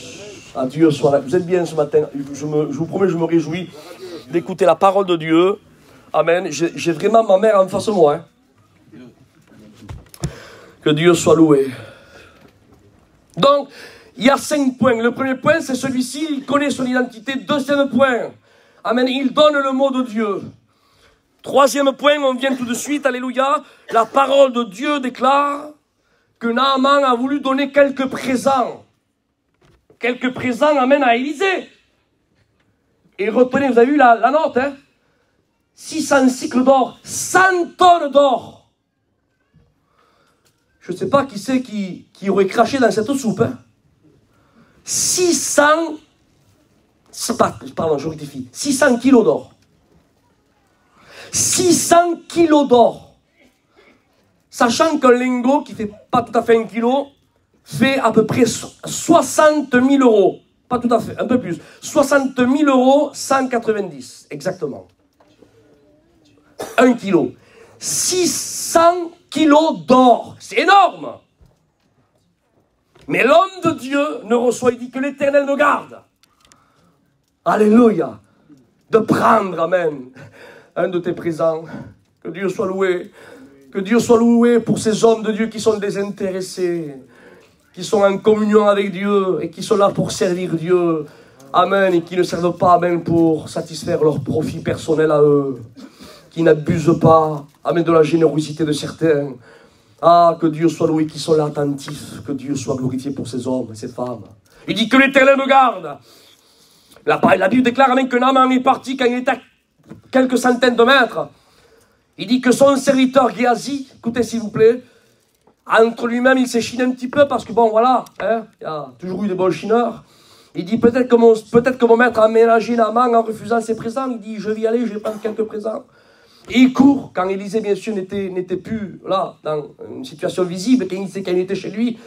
Ah, Dieu soit là. Vous êtes bien ce matin. Je vous promets, je me réjouis d'écouter la parole de Dieu. Amen. J'ai vraiment ma mère en face de moi. Hein. Que Dieu soit loué. Donc, il y a 5 points. Le premier point, c'est celui-ci. Il connaît son identité. Deuxième point. Amen. Il donne le mot de Dieu. Troisième point, on vient tout de suite. Alléluia. La parole de Dieu déclare que Naaman a voulu donner quelques présents. Quelques présents, amen, à Élisée. Et retenez, vous avez vu la note, hein? 600 cycles d'or, 100 tonnes d'or. Je ne sais pas qui c'est qui aurait craché dans cette soupe. Hein? 600 kilos d'or. 600 kilos d'or. Sachant qu'un lingot qui ne fait pas tout à fait 1 kilo, fait à peu près 60 000 euros. Pas tout à fait, un peu plus. 60 000 euros, 190, exactement. 1 kilo. 600 kilos d'or. C'est énorme. Mais l'homme de Dieu ne reçoit, il dit que l'Éternel nous garde. Alléluia. De prendre, amen, un de tes présents. Que Dieu soit loué. Que Dieu soit loué pour ces hommes de Dieu qui sont désintéressés, qui sont en communion avec Dieu et qui sont là pour servir Dieu. Amen. Et qui ne servent pas, amen, pour satisfaire leur profit personnel à eux. Qui n'abusent pas, amen, de la générosité de certains. Ah, que Dieu soit loué, qui sont là attentifs. Que Dieu soit glorifié pour ces hommes et ces femmes. Il dit que l'Éternel me garde. La Bible déclare, amen, que Naaman est parti quand il était à quelques centaines de mètres. Il dit que son serviteur Géasi, écoutez s'il vous plaît, entre lui-même, il s'est chiné un petit peu parce que bon, voilà, hein, il y a toujours eu des bons chineurs. Il dit peut-être que mon maître a aménagé Naaman en refusant ses présents. Il dit je vais y aller, je vais prendre quelques présents. Et il court quand Élisée, bien sûr, n'était plus là, dans une situation visible, quand il était chez lui.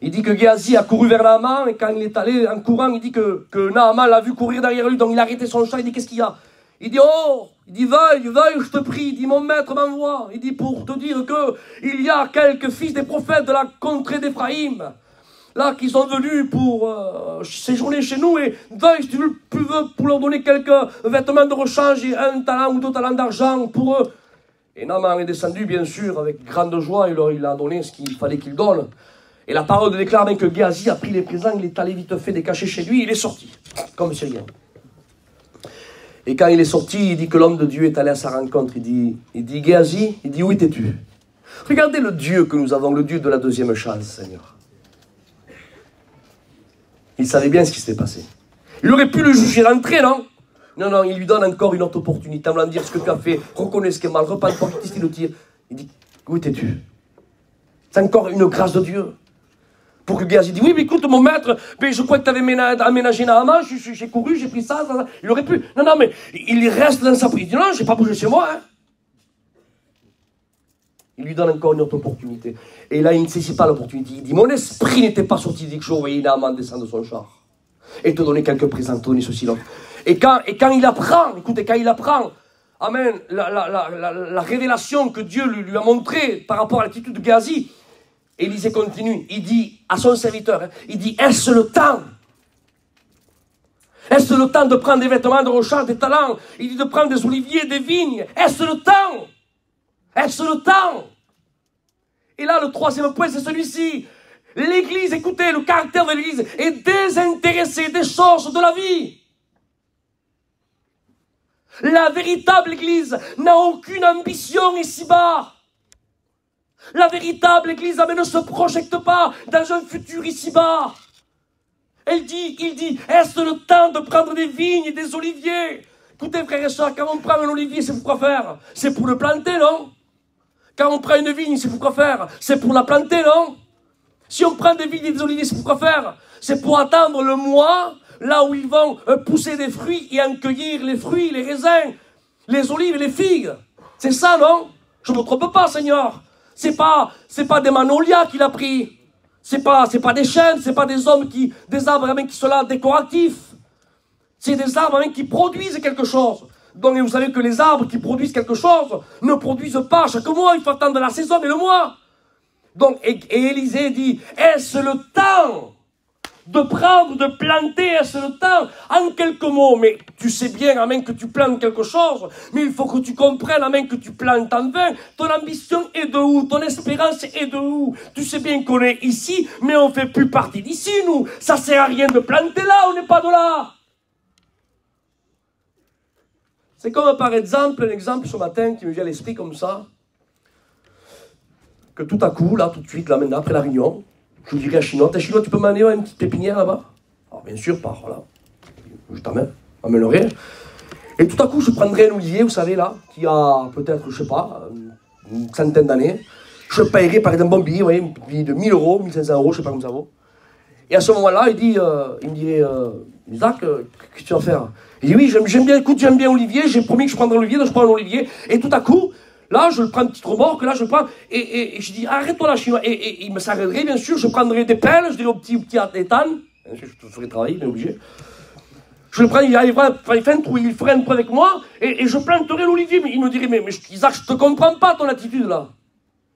Il dit que Géasi a couru vers Naaman et quand il est allé en courant, il dit que Naaman l'a vu courir derrière lui, donc il a arrêté son char. Il dit qu'est-ce qu'il y a? Il dit, oh, il dit, veuille, je te prie. Il dit, mon maître m'envoie. Il dit, pour te dire que il y a quelques fils des prophètes de la contrée d'Éphraïm, là, qui sont venus pour séjourner chez nous. Et veuille, si tu veux, pour leur donner quelques vêtements de rechange et 1 talent ou 2 talents d'argent pour eux. Et Naaman est descendu, bien sûr, avec grande joie. Et il a donné ce qu'il fallait qu'il donne. Et la parole déclare bien que Géasi a pris les présents. Il est allé vite fait les cacher chez lui. Il est sorti, comme c'est rien. Et quand il est sorti, il dit que l'homme de Dieu est allé à sa rencontre. Il dit Géasi, il dit où étais-tu? Regardez le Dieu que nous avons, le Dieu de la deuxième chance, Seigneur. Il savait bien ce qui s'était passé. Il aurait pu le juger rentrer, non? Non, il lui donne encore une autre opportunité, en voulant dire ce que tu as fait, reconnais ce qui est mal, repens-toi, il le tire. Il dit, où étais-tu? C'est encore une grâce de Dieu. Pour que Géasi dise, oui, mais écoute, mon maître, mais je crois que tu avais aménagé Naaman, j'ai couru, j'ai pris ça. Il aurait pu. Non, mais il reste dans sa prise. Il dit, non, je n'ai pas bougé chez moi. Hein. Il lui donne encore une autre opportunité. Et là, il ne saisit pas l'opportunité. Il dit, mon esprit n'était pas sorti dès que je voyais Naaman descendre de son char. Et te donner quelques présents, te donner ceci, là. Et quand il apprend, écoutez, amen, la révélation que Dieu lui a montrée par rapport à l'attitude de Géasi, Élisée continue, il dit à son serviteur, il dit, est-ce le temps? Est-ce le temps de prendre des vêtements de rechange, des talents? Il dit de prendre des oliviers, des vignes. Est-ce le temps? Est-ce le temps? Et là, le troisième point, c'est celui-ci. L'Église, écoutez, le caractère de l'Église est désintéressé des choses de la vie. La véritable Église n'a aucune ambition ici-bas. La véritable Église ne se projette pas dans un futur ici-bas. Il dit, est-ce le temps de prendre des vignes et des oliviers? Écoutez, frères et sœurs, quand on prend un olivier, c'est pour quoi faire? C'est pour le planter, non? Quand on prend une vigne, c'est pour quoi faire? C'est pour la planter, non? Si on prend des vignes et des oliviers, c'est pour quoi faire? C'est pour attendre le mois, là où ils vont pousser des fruits et en cueillir les fruits, les raisins. Les olives et les figues. C'est ça, non? Je ne me trompe pas, Seigneur. C'est pas des magnolias qu'il a pris. C'est pas des chênes, c'est pas des arbres qui sont là décoratifs. C'est des arbres qui produisent quelque chose. Donc vous savez que les arbres qui produisent quelque chose ne produisent pas chaque mois, il faut attendre la saison et le mois. Donc, et Élisée dit, est-ce le temps de prendre, de planter, est-ce le temps? En quelques mots, mais tu sais bien, amen, que tu plantes quelque chose, mais il faut que tu comprennes, amen, que tu plantes en vain. Ton ambition est de où? Ton espérance est de où? Tu sais bien qu'on est ici, mais on ne fait plus partie d'ici, nous. Ça ne sert à rien de planter là, on n'est pas de là. C'est comme par exemple, un exemple ce matin qui me vient à l'esprit comme ça, que tout à coup, là, tout de suite, là, maintenant, après la réunion, je dirais à Chinois, t'es Chinois, tu peux m'amener une petite pépinière là-bas? Alors bien sûr, pas, voilà. Je m'amènerai. Et tout à coup, je prendrai un olivier, vous savez, là, qui a peut-être, je sais pas, une centaine d'années. Je paierai par exemple un bon billet, vous voyez, un billet de 1000 euros, 1500 euros, je sais pas comment ça vaut. Et à ce moment-là, il me dirait, Isaac, qu'est-ce que tu vas faire? Il dit, oui, j'aime bien, écoute, j'aime bien Olivier, j'ai promis que je prendrais l'Olivier, donc je prends l'Olivier. Et tout à coup, là, je le prends une petite remorque, là, je prends, et je dis, arrête-toi là, Chinois. Et il me s'arrêterait, bien sûr, je prendrais des pelles, je dirais au petit Ethan, je te ferai travailler, mais obligé. Je le prends, il arrivera, il ferait un trou avec moi, et je planterai l'Olivier. Mais il me dirait, mais Isaac, je te comprends pas ton attitude, là.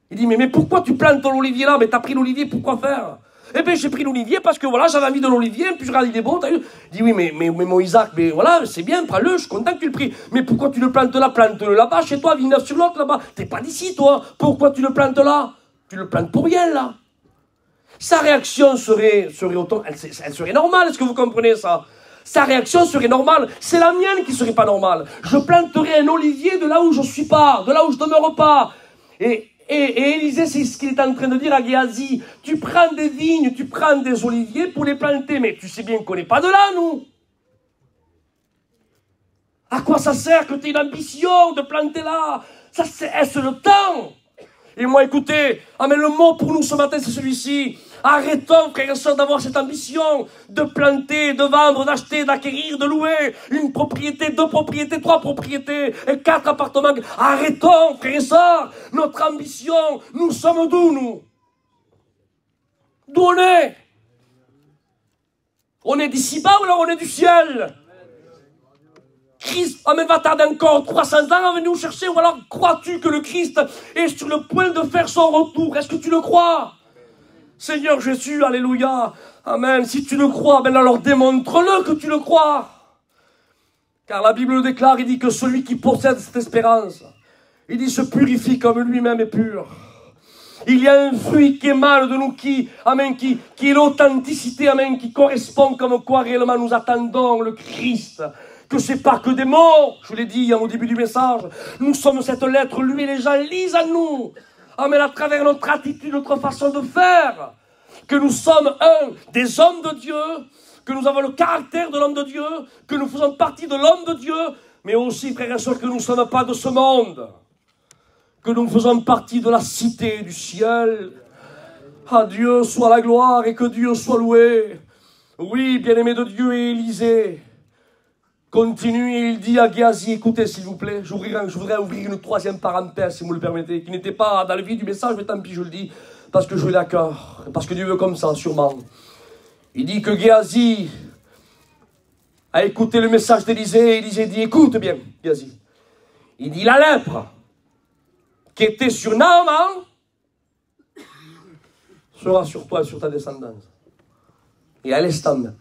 Il dit, mais pourquoi tu plantes ton Olivier là? Mais t'as pris l'Olivier, pourquoi faire? Eh bien, j'ai pris l'Olivier parce que voilà, j'avais envie de l'Olivier, puis je regarde, il est bon, t'as vu? Il dit, oui, mais mon Isaac, mais voilà, c'est bien, prends-le, je suis content que tu le pries. Mais pourquoi tu le plantes là? Plante-le là-bas, chez toi, Villeneuve-sur-Lot, là-bas. T'es pas d'ici, toi. Pourquoi tu le plantes là? Tu le plantes pour rien, là. Sa réaction serait autant, elle serait normale, est-ce que vous comprenez ça? Sa réaction serait normale. C'est la mienne qui serait pas normale. Je planterai un olivier de là où je suis pas, de là où je demeure pas. Et Élisée, c'est ce qu'il est en train de dire à Géasi. Tu prends des vignes, tu prends des oliviers pour les planter, mais tu sais bien qu'on n'est pas de là, nous. À quoi ça sert que tu aies une ambition de planter là? Est-ce le temps? Et moi, écoutez, le mot pour nous ce matin, c'est celui-ci. Arrêtons, frères et sœurs, d'avoir cette ambition de planter, de vendre, d'acheter, d'acquérir, de louer une propriété, 2 propriétés, 3 propriétés et 4 appartements. Arrêtons, frères et sœurs, notre ambition. Nous sommes d'où, nous? D'où on est? On est d'ici-bas ou alors on est du ciel? Christ, va tarder encore 300 ans à venir nous chercher, ou alors crois-tu que le Christ est sur le point de faire son retour? Est-ce que tu le crois? Seigneur Jésus, alléluia, amen. Si tu le crois, alors démontre-le que tu le crois. Car la Bible le déclare, il dit que celui qui possède cette espérance, il dit se purifie comme lui-même est pur. Il y a un fruit qui émane de nous, qui est l'authenticité, amen, qui correspond comme quoi réellement nous attendons le Christ. Que c'est pas que des mots, je l'ai dit au début du message, nous sommes cette lettre, lui et les gens lisent à nous. Amen, à travers notre attitude, notre façon de faire, que nous sommes des hommes de Dieu, que nous avons le caractère de l'homme de Dieu, que nous faisons partie de l'homme de Dieu, mais aussi, frères et sœurs, que nous ne sommes pas de ce monde, que nous faisons partie de la cité du ciel. À Dieu soit la gloire et que Dieu soit loué. Oui, bien-aimé de Dieu et Élisée continue et il dit à Géasi, écoutez s'il vous plaît, je voudrais ouvrir une 3e parenthèse si vous le permettez, qui n'était pas dans le vif du message, mais tant pis je le dis, parce que je l'ai à cœur, parce que Dieu veut comme ça sûrement. Il dit que Géasi a écouté le message d'Élisée, et Élisée dit, écoute bien Géasi, il dit la lèpre qui était sur Naaman sera sur toi et sur ta descendance. Et à l'instant même,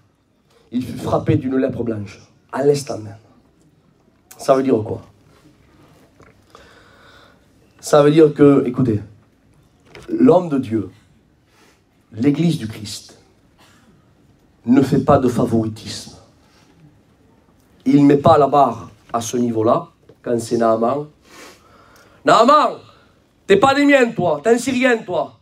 il fut frappé d'une lèpre blanche. À l'instant même. Ça veut dire quoi? Ça veut dire que, écoutez, l'homme de Dieu, l'Église du Christ, ne fait pas de favoritisme. Il ne met pas la barre à ce niveau-là, quand c'est Naaman. Naaman, t'es pas des miens, toi, t'es un Syrien, toi.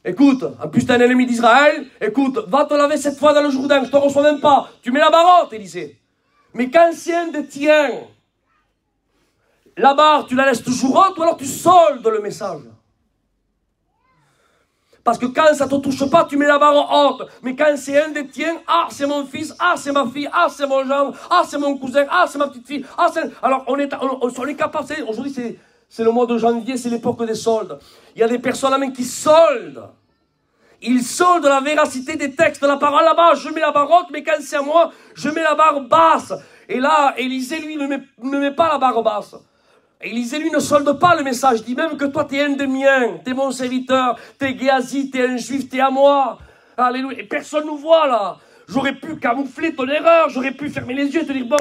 Écoute, en plus t'es un ennemi d'Israël, écoute, va te laver 7 fois dans le Jourdain, je te reçois même pas. Tu mets la barotte, Élisée. Mais quand c'est un des tiens, la barre, tu la laisses toujours haute ou alors tu soldes le message. Parce que quand ça ne te touche pas, tu mets la barre haute. Mais quand c'est un des tiens, ah, c'est mon fils, ah, c'est ma fille, ah, c'est mon gendre, ah, c'est mon cousin, ah, c'est ma petite fille, ah, c'est... Alors, on est capable, aujourd'hui, c'est le mois de janvier, c'est l'époque des soldes. Il y a des personnes même qui soldent. Ils soldent la véracité des textes de la parole. Là-bas, je mets la barre haute, mais quand c'est à moi, je mets la barre basse. Et là, Élisée, lui, ne met pas la barre basse. Élisée, lui, ne solde pas le message. Il dit même que toi, tu es un des miens. Tu es mon serviteur. Tu es Géasi, tu es un juif, tu es à moi. Alléluia. Et personne ne nous voit, là. J'aurais pu camoufler ton erreur. J'aurais pu fermer les yeux et te dire, bon,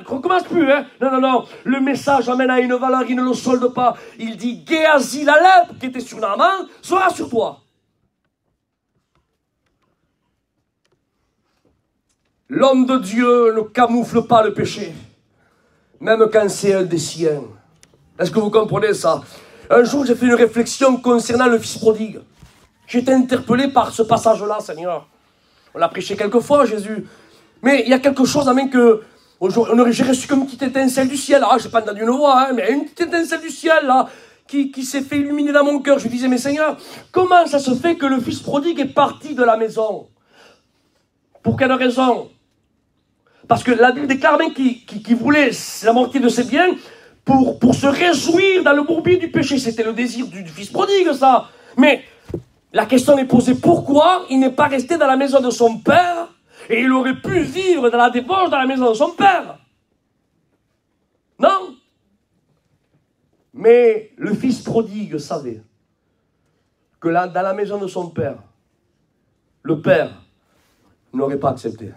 recommence plus, hein. Non, non, non. Le message amène à une valeur. Il ne le solde pas. Il dit, Géasi, la lèpre qui était sur Naaman, sera sur toi. L'homme de Dieu ne camoufle pas le péché. Même quand c'est un des siens. Est-ce que vous comprenez ça? Un jour, j'ai fait une réflexion concernant le fils prodigue. J'étais interpellé par ce passage-là, Seigneur. On l'a prêché quelques fois, Jésus. Mais il y a quelque chose, amen, que j'ai reçu comme une petite étincelle du ciel. Ah, je n'ai pas entendu une voix, hein, mais une petite étincelle du ciel, là, qui s'est fait illuminer dans mon cœur. Je me disais, mais Seigneur, comment ça se fait que le fils prodigue est parti de la maison? Pour quelle raison? Parce que la Bible déclare même qu'il voulait la moitié de ses biens pour se réjouir dans le bourbier du péché. C'était le désir du fils prodigue, ça. Mais la question est posée, pourquoi il n'est pas resté dans la maison de son père et il aurait pu vivre dans la débauche dans la maison de son père? Non. Mais le fils prodigue savait que là, dans la maison de son père, le père n'aurait pas accepté.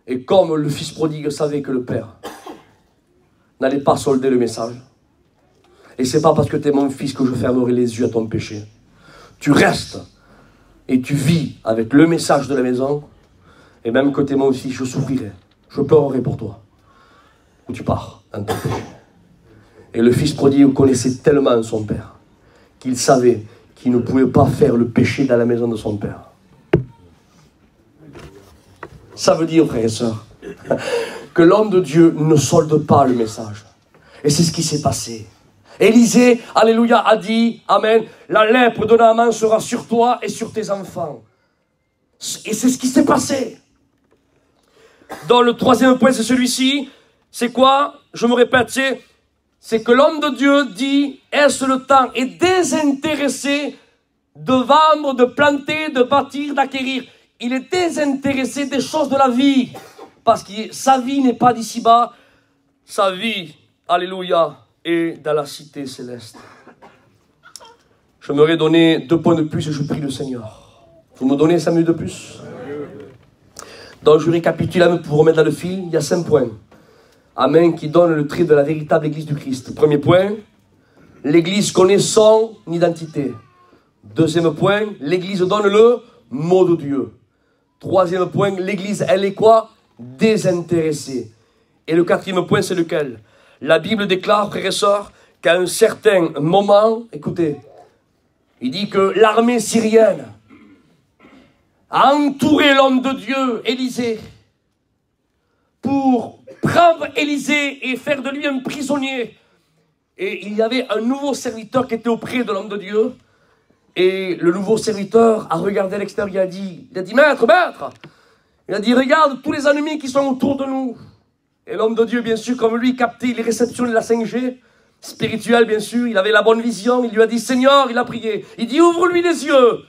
Et comme le fils prodigue savait que le père n'allait pas solder le message, et c'est pas parce que tu es mon fils que je fermerai les yeux à ton péché. Tu restes et tu vis avec le message de la maison, et même que tu es mon fils, je souffrirai, je pleurerai pour toi. Ou tu pars dans ton péché. Et le fils prodigue connaissait tellement son père qu'il savait qu'il ne pouvait pas faire le péché dans la maison de son père. Ça veut dire, frères et sœurs, que l'homme de Dieu ne solde pas le message. Et c'est ce qui s'est passé. Élisée, alléluia, a dit, amen, la lèpre de Naaman sera sur toi et sur tes enfants. Et c'est ce qui s'est passé. Dans le troisième point, c'est celui-ci. C'est quoi? Je me répète, c'est que l'homme de Dieu dit, est-ce le temps? Est désintéressé de vendre, de planter, de bâtir, d'acquérir. Il est désintéressé des choses de la vie. Parce que sa vie n'est pas d'ici-bas. Sa vie, alléluia, est dans la cité céleste. J'aimerais donner 2 points de plus et je prie le Seigneur. Vous me donnez 5 minutes de plus? Donc je récapitule pour vous remettre dans le fil. Il y a 5 points. Amen, qui donnent le trait de la véritable Église du Christ. Premier point, l'Église connaît son identité. Deuxième point, l'Église donne le mot de Dieu. Troisième point, l'Église, elle est quoi? Désintéressée. Et le quatrième point, c'est lequel? La Bible déclare, frères et sœurs, qu'à un certain moment, écoutez, il dit que l'armée syrienne a entouré l'homme de Dieu, Élisée, pour prendre Élisée et faire de lui un prisonnier. Et il y avait un nouveau serviteur qui était auprès de l'homme de Dieu. Et le nouveau serviteur a regardé à l'extérieur, il a dit, maître, maître, il a dit, regarde tous les ennemis qui sont autour de nous. Et l'homme de Dieu, bien sûr, comme lui, captait les réceptions de la 5G, spirituelle, bien sûr, il avait la bonne vision, il lui a dit, Seigneur, il a prié, il dit, ouvre-lui les yeux.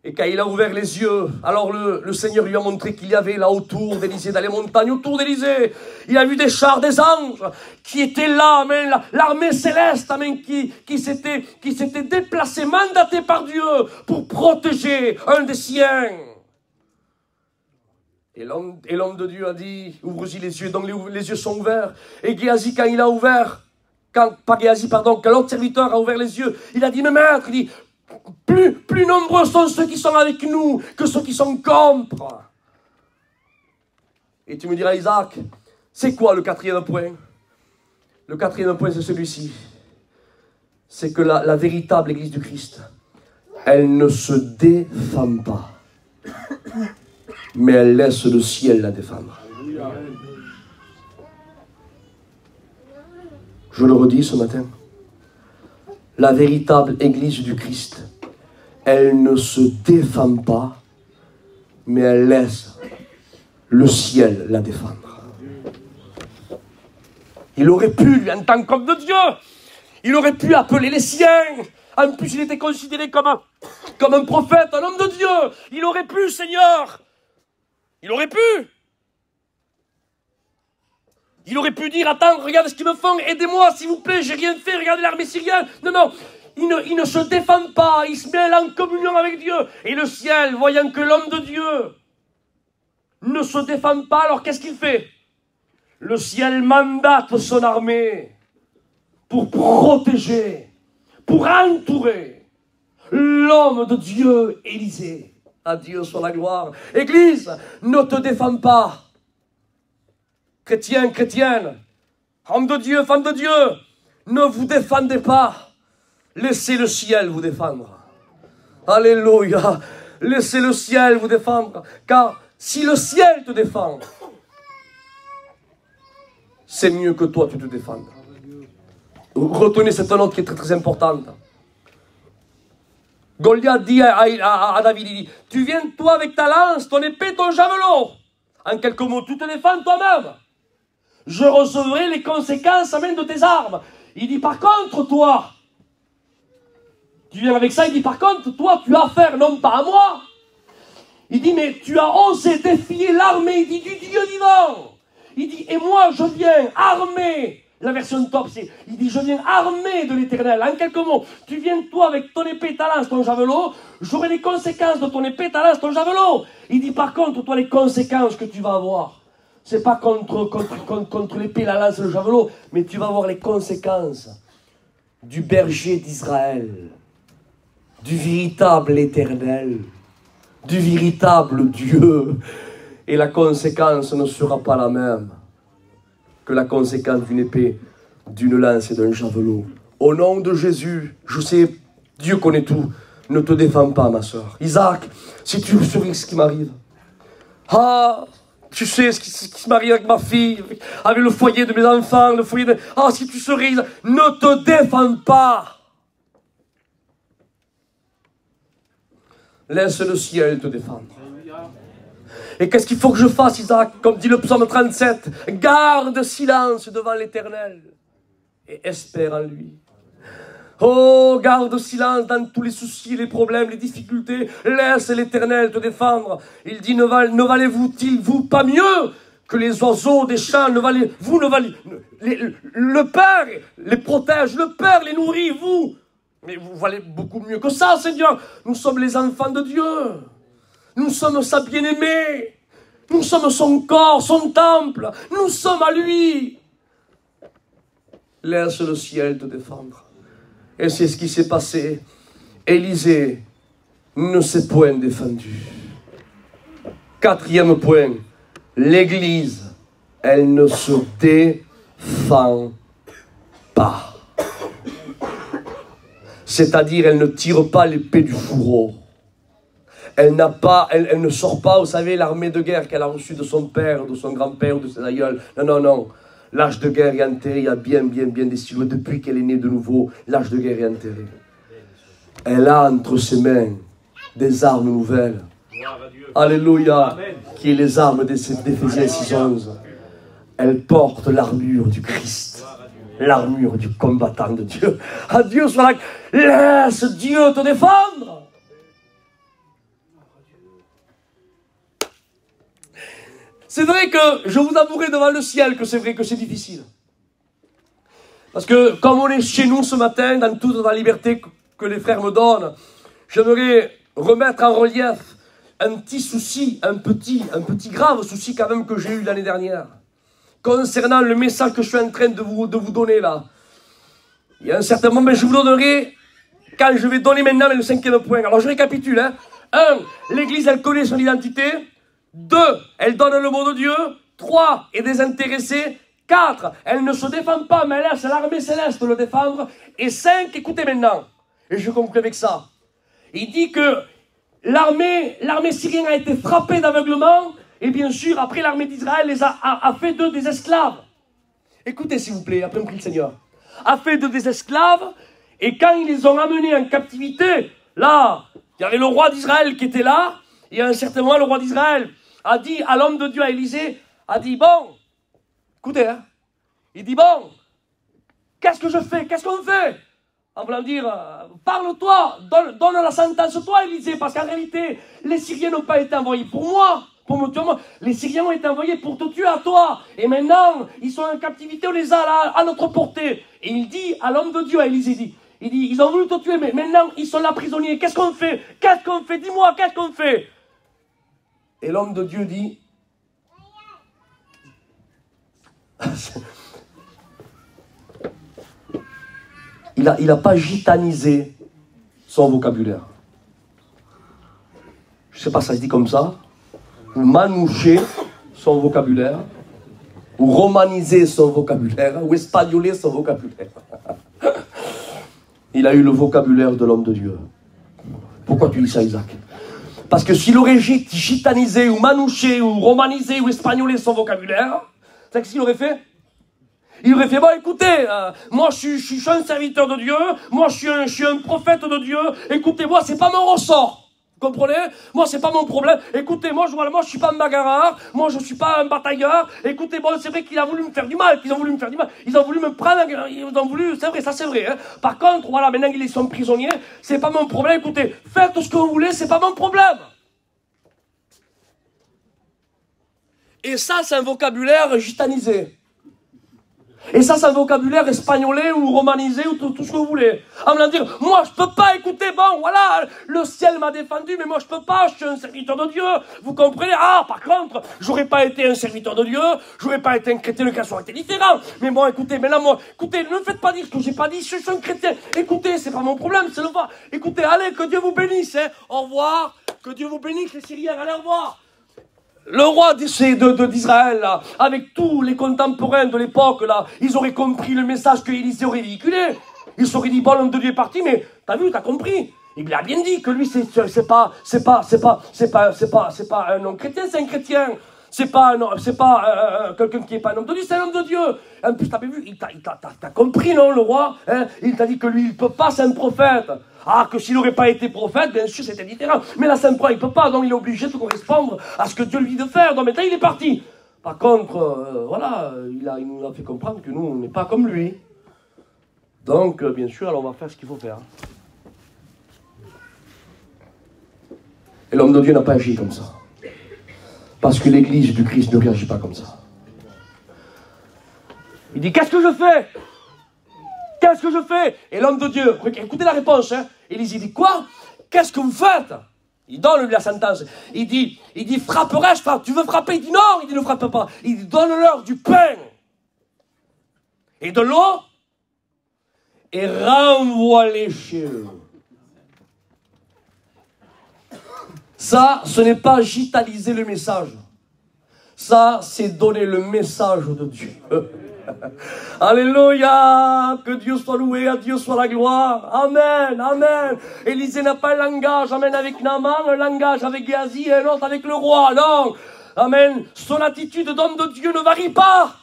Et quand il a ouvert les yeux, alors le Seigneur lui a montré qu'il y avait là autour d'Élysée, dans les montagnes autour d'Élysée, il a vu des chars, des anges qui étaient là, amen, l'armée céleste, amen, qui s'était déplacée, mandatée par Dieu pour protéger un des siens. Et l'homme de Dieu a dit, ouvre-y les yeux, donc les yeux sont ouverts. Et Géasi, quand il a ouvert, quand l'autre serviteur a ouvert les yeux, il a dit, mais maître, il dit, plus nombreux sont ceux qui sont avec nous que ceux qui sont contre. Et tu me diras, Isaac, c'est quoi le quatrième point? Le quatrième point, c'est celui-ci. C'est que la véritable Église du Christ, elle ne se défame pas, mais elle laisse le ciel la défendre. Je le redis ce matin. la véritable Église du Christ, elle ne se défend pas, mais elle laisse le ciel la défendre. Il aurait pu, lui, en tant qu'homme de Dieu, il aurait pu appeler les siens. En plus, il était considéré comme un prophète, un homme de Dieu. Il aurait pu, Seigneur. Il aurait pu. Il aurait pu dire, attends, regarde ce qu'ils me font, aidez-moi, s'il vous plaît, j'ai rien fait, regardez l'armée syrienne. Non, non, il ne se défend pas, il se met en communion avec Dieu. Et le ciel, voyant que l'homme de Dieu ne se défend pas, alors qu'est-ce qu'il fait? Le ciel mandate son armée pour protéger, pour entourer l'homme de Dieu, Élisée. À Dieu soit la gloire. Église, ne te défends pas. Chrétiens, chrétiennes, hommes de Dieu, femmes de Dieu, ne vous défendez pas. Laissez le ciel vous défendre. Alléluia. Laissez le ciel vous défendre. Car si le ciel te défend, c'est mieux que toi tu te défendes. Retenez cette note qui est très très importante. Goliath dit à David, il dit, tu viens toi avec ta lance, ton épée, ton javelot. En quelques mots, tu te défends toi-même. Je recevrai les conséquences même de tes armes. Il dit, par contre, toi, tu viens avec ça, il dit, par contre, toi, tu as affaire non pas à moi. Il dit, mais tu as osé défier l'armée, il dit, du Dieu vivant. Il dit, et moi, je viens armé. La version top, c'est, il dit, je viens armé de l'Éternel. En quelques mots, tu viens toi avec ton épée, ta lance, ton javelot, j'aurai les conséquences de ton épée, ta lance, ton javelot. Il dit, par contre, toi, les conséquences que tu vas avoir, c'est pas contre l'épée, la lance, le javelot, mais tu vas avoir les conséquences du berger d'Israël, du véritable Éternel, du véritable Dieu. Et la conséquence ne sera pas la même que la conséquence d'une épée, d'une lance et d'un javelot. Au nom de Jésus, je sais, Dieu connaît tout. Ne te défends pas, ma soeur. Isaac, si tu savais ce qui m'arrive. Ah, tu sais ce qui m'arrive avec ma fille, avec le foyer de mes enfants, le foyer de... Ah, si tu serais Isaac, ne te défends pas. Laisse le ciel te défendre. Et qu'est-ce qu'il faut que je fasse, Isaac? Comme dit le psaume 37, garde silence devant l'Éternel et espère en lui. Oh, garde silence dans tous les soucis, les problèmes, les difficultés. Laisse l'Éternel te défendre. Il dit, ne valez-vous-il, vous, pas mieux que les oiseaux des champs? Vous ne valez... Le Père les protège, le Père les nourrit, vous. Mais vous valez beaucoup mieux que ça, Seigneur. Nous sommes les enfants de Dieu. Nous sommes sa bien-aimée. Nous sommes son corps, son temple. Nous sommes à lui. Laisse le ciel te défendre. Et c'est ce qui s'est passé. Élisée ne s'est point défendu. Quatrième point. L'Église, elle ne se défend pas. C'est-à-dire, elle ne tire pas l'épée du fourreau. Elle ne sort pas, vous savez, l'armée de guerre qu'elle a reçue de son père, de son grand-père, de ses aïeuls. Non, non, non. L'âge de guerre est enterré, il y a bien des silhouettes. Depuis qu'elle est née de nouveau, l'âge de guerre est enterré. Elle a entre ses mains des armes nouvelles. Alléluia. Amen. Qui est les armes d'Éphésiens 6:11. Elle porte l'armure du Christ. L'armure du combattant de Dieu. À Dieu soit la... Laisse Dieu te défendre. C'est vrai que je vous avouerai devant le ciel que c'est vrai que c'est difficile. Parce que comme on est chez nous ce matin, dans toute la liberté que les frères me donnent, j'aimerais remettre en relief un petit souci, un petit grave souci quand même que j'ai eu l'année dernière. Concernant le message que je suis en train de vous donner là. Il y a un certain moment, je vous donnerai quand je vais donner maintenant le 5e point. Alors je récapitule. 1. L'Église, elle connaît son identité. 2. Elle donne le mot de Dieu. 3. Est désintéressée. 4. Elle ne se défend pas, mais elle laisse l'armée céleste le défendre. Et 5. Écoutez maintenant. Et je conclue avec ça. Il dit que l'armée syrienne a été frappée d'aveuglement. Et bien sûr, après l'armée d'Israël a fait d'eux des esclaves. Écoutez s'il vous plaît, après on prie le Seigneur. A fait d'eux des esclaves. Et quand ils les ont amenés en captivité, là, il y avait le roi d'Israël qui était là, et à un certain moment, le roi d'Israël a dit à l'homme de Dieu, à Élisée, a dit, bon, écoutez, hein, il dit, bon, qu'est-ce que je fais? Qu'est-ce qu'on fait? En voulant dire, parle-toi, donne la sentence toi, Élisée, parce qu'en réalité, les Syriens n'ont pas été envoyés pour moi, pour me tuer moi. Les Syriens ont été envoyés pour te tuer à toi. Et maintenant, ils sont en captivité, on les a là, à notre portée. Et il dit à l'homme de Dieu, à Élisée, il dit, ils ont voulu te tuer, mais maintenant, ils sont là prisonniers. Qu'est-ce qu'on fait? Qu'est-ce qu'on fait? Dis-moi, qu'est-ce qu'on fait? Et l'homme de Dieu dit, il n'a pas gitanisé son vocabulaire. Je ne sais pas, ça se dit comme ça. Ou manoucher son vocabulaire. Ou romaniser son vocabulaire. Ou espagnoler son vocabulaire. Il a eu le vocabulaire de l'homme de Dieu. Pourquoi tu dis ça, Isaac? Parce que s'il aurait gitanisé, ou manouché, ou romanisé, ou espagnolé son vocabulaire, c'est ce qu'il aurait fait? Il aurait fait, bon écoutez, moi je suis un serviteur de Dieu, moi je suis un prophète de Dieu, écoutez, moi c'est pas mon ressort, vous comprenez? Moi c'est pas mon problème, écoutez, moi je suis pas un bagarreur, moi je suis pas un batailleur, écoutez, bon c'est vrai qu'il a voulu me faire du mal, ils ont voulu me prendre, ils ont voulu, c'est vrai, ça c'est vrai, hein. Par contre, voilà, maintenant ils sont prisonniers, c'est pas mon problème, écoutez, faites ce que vous voulez, c'est pas mon problème. Et ça c'est un vocabulaire gitanisé. Et ça, c'est un vocabulaire espagnolé ou romanisé ou tout ce que vous voulez. En me dire, moi, je peux pas écouter, bon, voilà, le ciel m'a défendu, mais moi, je peux pas, je suis un serviteur de Dieu. Vous comprenez? Ah, par contre, j'aurais pas été un serviteur de Dieu, j'aurais pas été un chrétien, le cas aurait été différent. Mais bon, écoutez, mais là, moi, écoutez, ne me faites pas dire ce que j'ai pas dit, je suis un chrétien. Écoutez, c'est pas mon problème, c'est le voir. Écoutez, allez, que Dieu vous bénisse, hein. Au revoir, que Dieu vous bénisse, les Syriens, allez, au revoir. Le roi d'Israël, là, avec tous les contemporains de l'époque, là, ils auraient compris le message que Élisée aurait véhiculé. Ils se seraient dit, bon, l'homme de Dieu est parti, mais t'as vu, t'as compris. Il a bien dit que lui, c'est pas un non-chrétien, c'est un chrétien. C'est pas quelqu'un qui est pas un homme de Dieu, c'est un homme de Dieu. En plus, t'as vu, t'as compris, non, le roi, hein? Il t'a dit que lui, il peut pas, c'est un prophète. Ah, que s'il n'aurait pas été prophète, bien sûr, c'était différent. Mais là, c'est un prophète, il peut pas, donc il est obligé de correspondre à ce que Dieu lui dit de faire. Donc maintenant, il est parti. Par contre, voilà, il nous a fait comprendre que nous, on n'est pas comme lui. Donc, bien sûr, alors on va faire ce qu'il faut faire. Et l'homme de Dieu n'a pas agi comme ça. Parce que l'église du Christ ne réagit pas comme ça. Il dit, qu'est-ce que je fais? Qu'est-ce que je fais? Et l'homme de Dieu, écoutez la réponse, hein. Élisée dit, quoi? Qu'est-ce que vous faites? Il donne lui la sentence. Il dit, frapperai-je? Tu veux frapper? Il dit, non, il dit, ne frappe pas. Il dit, donne-leur du pain et de l'eau et renvoie-les chez eux. Ça, ce n'est pas gitaniser le message. Ça, c'est donner le message de Dieu. Alléluia, que Dieu soit loué, à Dieu soit la gloire. Amen, amen. Élisée n'a pas un langage, amen, avec Naaman, un langage avec Géasi et un autre avec le roi. Non, amen. Son attitude d'homme de Dieu ne varie pas.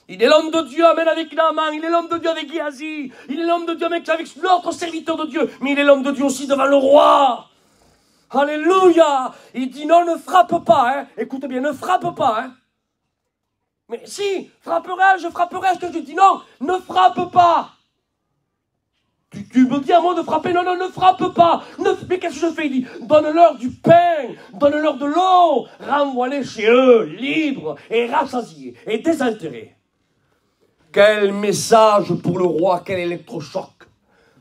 Il est l'homme de Dieu, amen, avec Naaman. Il est l'homme de Dieu avec Géasi. Il est l'homme de Dieu avec l'autre serviteur de Dieu. Mais il est l'homme de Dieu aussi devant le roi. Alléluia. Il dit non, ne frappe pas, hein. Écoute bien, ne frappe pas, hein. Mais si, frapperai-je, je te dis non, ne frappe pas. Tu me dis à moi de frapper, non, ne frappe pas. Mais qu'est-ce que je fais? Il dit, donne-leur du pain, donne-leur de l'eau, renvoie-les chez eux, libres et rassasiés et désaltérés. Quel message pour le roi, quel électrochoc.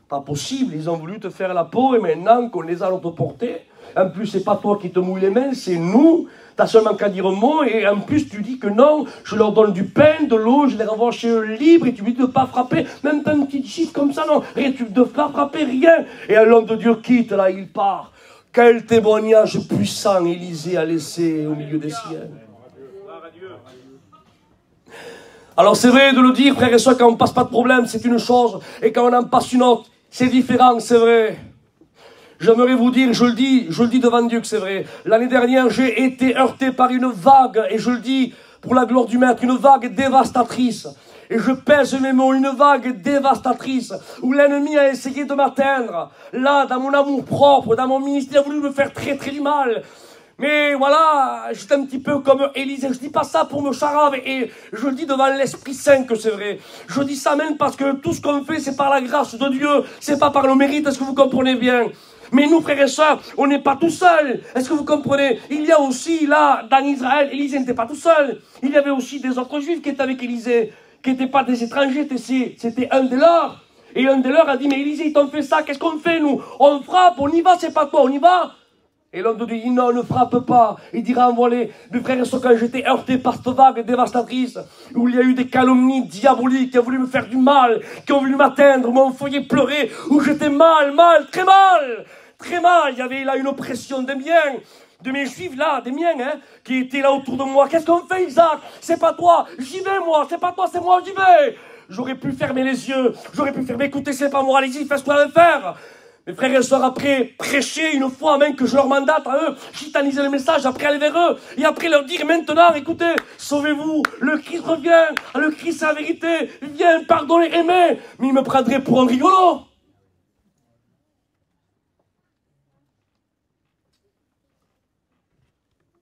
Pas possible, ils ont voulu te faire la peau et maintenant qu'on les a à notre portée, en plus c'est pas toi qui te mouilles les mains, c'est nous. T'as seulement qu'à dire un mot et en plus tu dis que non, je leur donne du pain, de l'eau, je les renvoie chez eux libres et tu me dis de ne pas frapper, même pas un petit chiffre comme ça, non, rien, tu ne dois pas frapper, rien. Et l'homme de Dieu quitte, là, il part. Quel témoignage puissant Élisée a laissé au milieu des siens. Alors c'est vrai de le dire, frères et sœurs, quand on ne passe pas de problème, c'est une chose, et quand on en passe une autre, c'est différent, c'est vrai. J'aimerais vous dire, je le dis devant Dieu que c'est vrai. L'année dernière, j'ai été heurté par une vague, et je le dis pour la gloire du Maître, une vague dévastatrice. et je pèse mes mots, une vague dévastatrice où l'ennemi a essayé de m'atteindre. Là, dans mon amour propre, dans mon ministère, il a voulu me faire très très du mal. Mais voilà, j'étais un petit peu comme Élisée. Je dis pas ça pour me charaver, et je le dis devant l'Esprit Saint que c'est vrai. Je dis ça même parce que tout ce qu'on fait, c'est par la grâce de Dieu, c'est pas par le mérite, est-ce que vous comprenez bien? Mais nous, frères et sœurs, on n'est pas tout seuls. Est-ce que vous comprenez? Il y a aussi, là, dans Israël, Élisée n'était pas tout seul. Il y avait aussi des autres juifs qui étaient avec Élisée, qui n'étaient pas des étrangers, c'était un des leurs. Et un des leurs a dit, mais Élisée, ils t'ont fait ça, qu'est-ce qu'on fait, nous? On frappe, on y va, c'est pas toi, on y va. Et l'homme de Dieu dit, non, ne frappe pas. Il dira, envoie-les. Mes frères et sœurs, quand j'étais heurté par cette vague dévastatrice, où il y a eu des calomnies diaboliques qui ont voulu me faire du mal, qui ont voulu m'atteindre, m'ont fait pleurer, où j'étais mal, très mal. Très mal. Il y avait là une oppression des miens, de mes juifs là, des miens, hein, qui étaient là autour de moi. Qu'est-ce qu'on fait, Isaac? C'est pas toi. J'y vais, moi. C'est pas toi, c'est moi, j'y vais. J'aurais pu fermer les yeux. J'aurais pu faire, mais écoutez, c'est pas moi, allez-y, fais ce qu'on va faire. Mes frères et sœurs, après prêcher une fois, même que je leur mandate à eux, gitaniser le message, après aller vers eux, et après leur dire maintenant, écoutez, sauvez-vous, le Christ revient, le Christ c'est la vérité, viens, pardonnez, aimez, mais ils me prendraient pour un rigolo.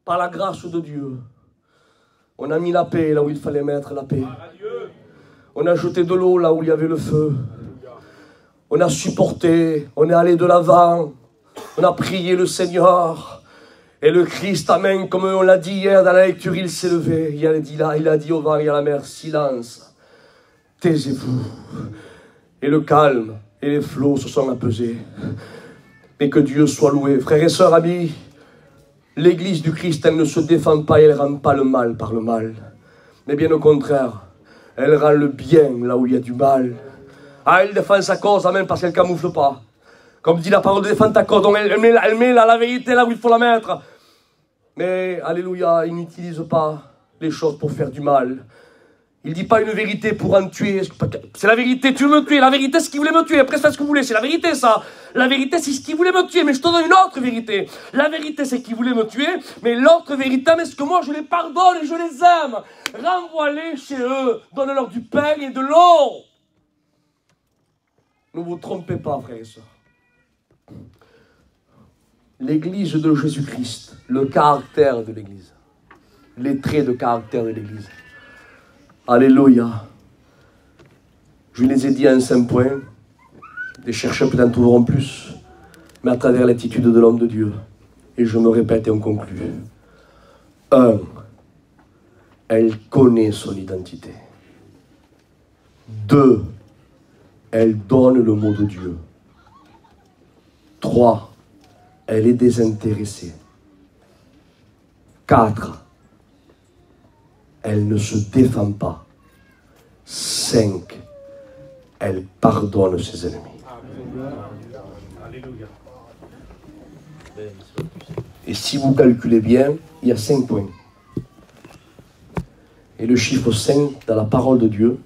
Par la grâce de Dieu, on a mis la paix là où il fallait mettre la paix. On a jeté de l'eau là où il y avait le feu. On a supporté, on est allé de l'avant, on a prié le Seigneur. Et le Christ, amen, comme on l'a dit hier dans la lecture, il s'est levé. Il a dit au vent et à la mer, silence, taisez-vous. Et le calme et les flots se sont apaisés. Et que Dieu soit loué. Frères et sœurs, amis, l'Église du Christ, elle ne se défend pas et elle ne rend pas le mal par le mal. Mais bien au contraire, elle rend le bien là où il y a du mal. Ah, elle défend sa cause, amen, parce qu'elle ne camoufle pas. Comme dit la parole de défendre ta cause, donc elle met la vérité là où il faut la mettre. Mais, alléluia, il n'utilise pas les choses pour faire du mal. Il ne dit pas une vérité pour en tuer. C'est la vérité, tu veux me tuer. La vérité, c'est ce qu'il voulait me tuer. Après, faites ce que vous voulez. C'est la vérité, ça. La vérité, c'est ce qu'il voulait me tuer. Mais je te donne une autre vérité. La vérité, c'est qu'il voulait me tuer. Mais l'autre vérité, mais c'est que moi, je les pardonne et je les aime. Renvoie-les chez eux. Donne-leur du pain et de l'eau. Ne vous trompez pas, frères et sœurs. L'Église de Jésus-Christ, le caractère de l'Église, les traits de caractère de l'Église. Alléluia. Je les ai dit en 5 points. Les chercheurs peut-être en trouveront plus, mais à travers l'attitude de l'homme de Dieu. Et je me répète et on conclut. 1. Elle connaît son identité. 2. Elle donne le mot de Dieu. 3. Elle est désintéressée. 4. Elle ne se défend pas. 5. Elle pardonne ses ennemis. Alléluia. Et si vous calculez bien, il y a 5 points. Et le chiffre 5 dans la parole de Dieu,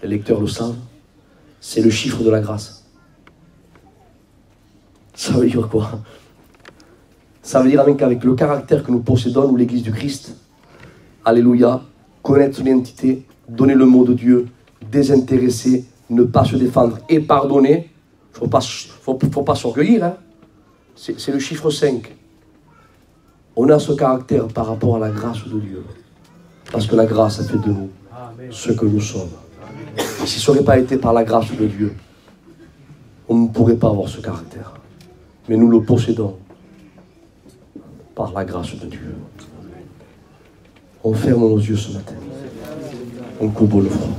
les lecteurs le savent, c'est le chiffre de la grâce. Ça veut dire quoi? Ça veut dire qu'avec le caractère que nous possédons, nous, l'Église du Christ, alléluia, connaître son identité, donner le mot de Dieu, désintéresser, ne pas se défendre et pardonner, il ne faut pas s'orgueillir. Hein. C'est le chiffre 5. On a ce caractère par rapport à la grâce de Dieu. Parce que la grâce a fait de nous ce que nous sommes. Et si ce n'aurait pas été par la grâce de Dieu, on ne pourrait pas avoir ce caractère. Mais nous le possédons par la grâce de Dieu. On ferme nos yeux ce matin. On courbe le front.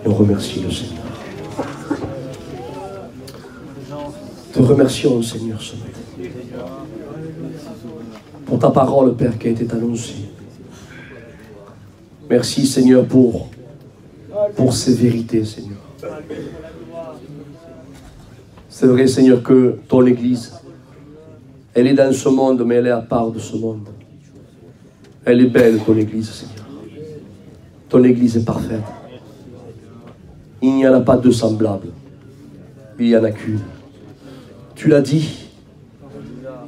Et on remercie le Seigneur. Te remercions, Seigneur, ce matin. Pour ta parole, Père, qui a été annoncée. Merci, Seigneur, pour ces vérités, Seigneur. C'est vrai, Seigneur, que ton Église, elle est dans ce monde, mais elle est à part de ce monde. Elle est belle, ton Église, Seigneur. Ton Église est parfaite. Il n'y en a pas de semblable. Il n'y en a qu'une. Tu l'as dit,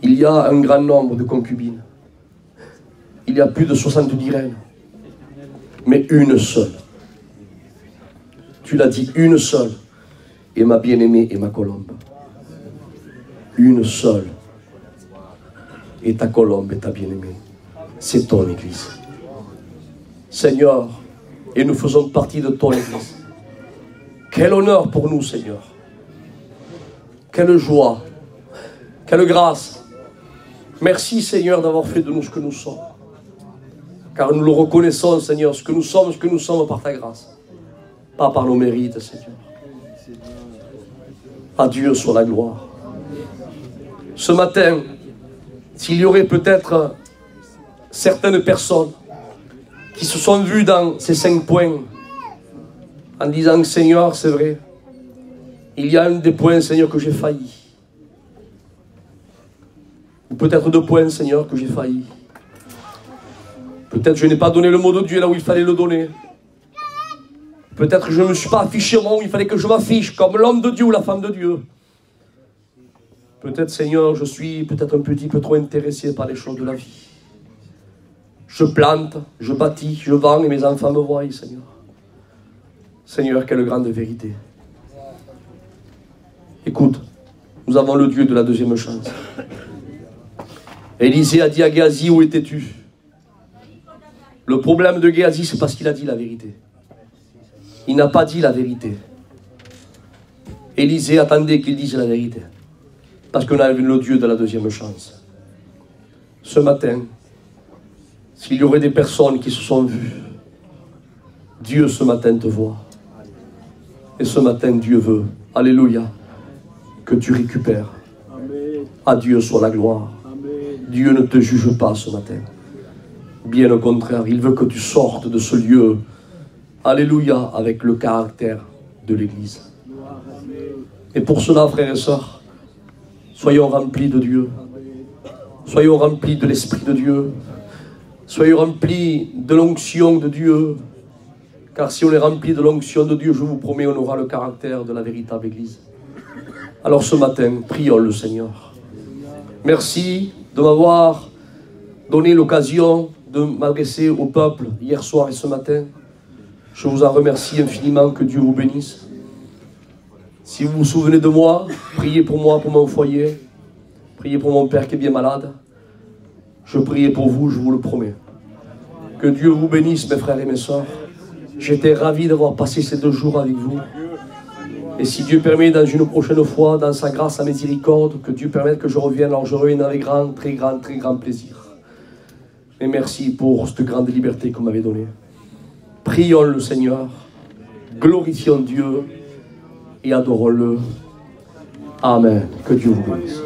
il y a un grand nombre de concubines. Il y a plus de 70 reines. Mais une seule Tu l'as dit, une seule est ma bien-aimée et ma colombe. Une seule est ta colombe et ta bien-aimée. C'est ton Église. Seigneur, et nous faisons partie de ton Église. Quel honneur pour nous, Seigneur. Quelle joie. Quelle grâce. Merci, Seigneur, d'avoir fait de nous ce que nous sommes. Car nous le reconnaissons, Seigneur, ce que nous sommes par ta grâce. Pas par nos mérites, Seigneur. À Dieu soit la gloire. Ce matin, s'il y aurait peut-être certaines personnes qui se sont vues dans ces 5 points en disant, Seigneur, c'est vrai, il y a un des points, Seigneur, que j'ai failli. Ou peut-être 2 points, Seigneur, que j'ai failli. Peut-être je n'ai pas donné le mot de Dieu là où il fallait le donner. Peut-être que je ne me suis pas affiché au moment où il fallait que je m'affiche, comme l'homme de Dieu ou la femme de Dieu. Peut-être, Seigneur, je suis peut-être un petit peu trop intéressé par les choses de la vie. Je plante, je bâtis, je vends et mes enfants me voient, Seigneur. Seigneur, quelle grande vérité. Écoute, nous avons le Dieu de la deuxième chance. Élisée a dit à Géasi, où étais-tu? Le problème de Géasi, c'est parce qu'il a dit la vérité. Il n'a pas dit la vérité. Élisée attendait qu'il dise la vérité. Parce qu'on a le Dieu de la deuxième chance. Ce matin, s'il y aurait des personnes qui se sont vues, Dieu ce matin te voit. Et ce matin, Dieu veut, alléluia, que tu récupères. À Dieu soit la gloire. Dieu ne te juge pas ce matin. Bien au contraire, il veut que tu sortes de ce lieu, alléluia, avec le caractère de l'Église. Et pour cela, frères et sœurs, soyons remplis de Dieu. Soyons remplis de l'Esprit de Dieu. Soyons remplis de l'onction de Dieu. Car si on est rempli de l'onction de Dieu, je vous promets, on aura le caractère de la véritable Église. Alors ce matin, prions le Seigneur. Merci de m'avoir donné l'occasion de m'adresser au peuple hier soir et ce matin. Je vous en remercie infiniment, que Dieu vous bénisse. Si vous vous souvenez de moi, priez pour moi, pour mon foyer. Priez pour mon père qui est bien malade. Je priais pour vous, je vous le promets. Que Dieu vous bénisse, mes frères et mes sœurs. J'étais ravi d'avoir passé ces 2 jours avec vous. Et si Dieu permet, dans une prochaine fois, dans sa grâce, sa miséricorde, que Dieu permette que je revienne, alors je reviens avec très grand plaisir. Et merci pour cette grande liberté que vous m'avez donnée. Prions le Seigneur, glorifions Dieu et adorons-le. Amen. Que Dieu vous bénisse.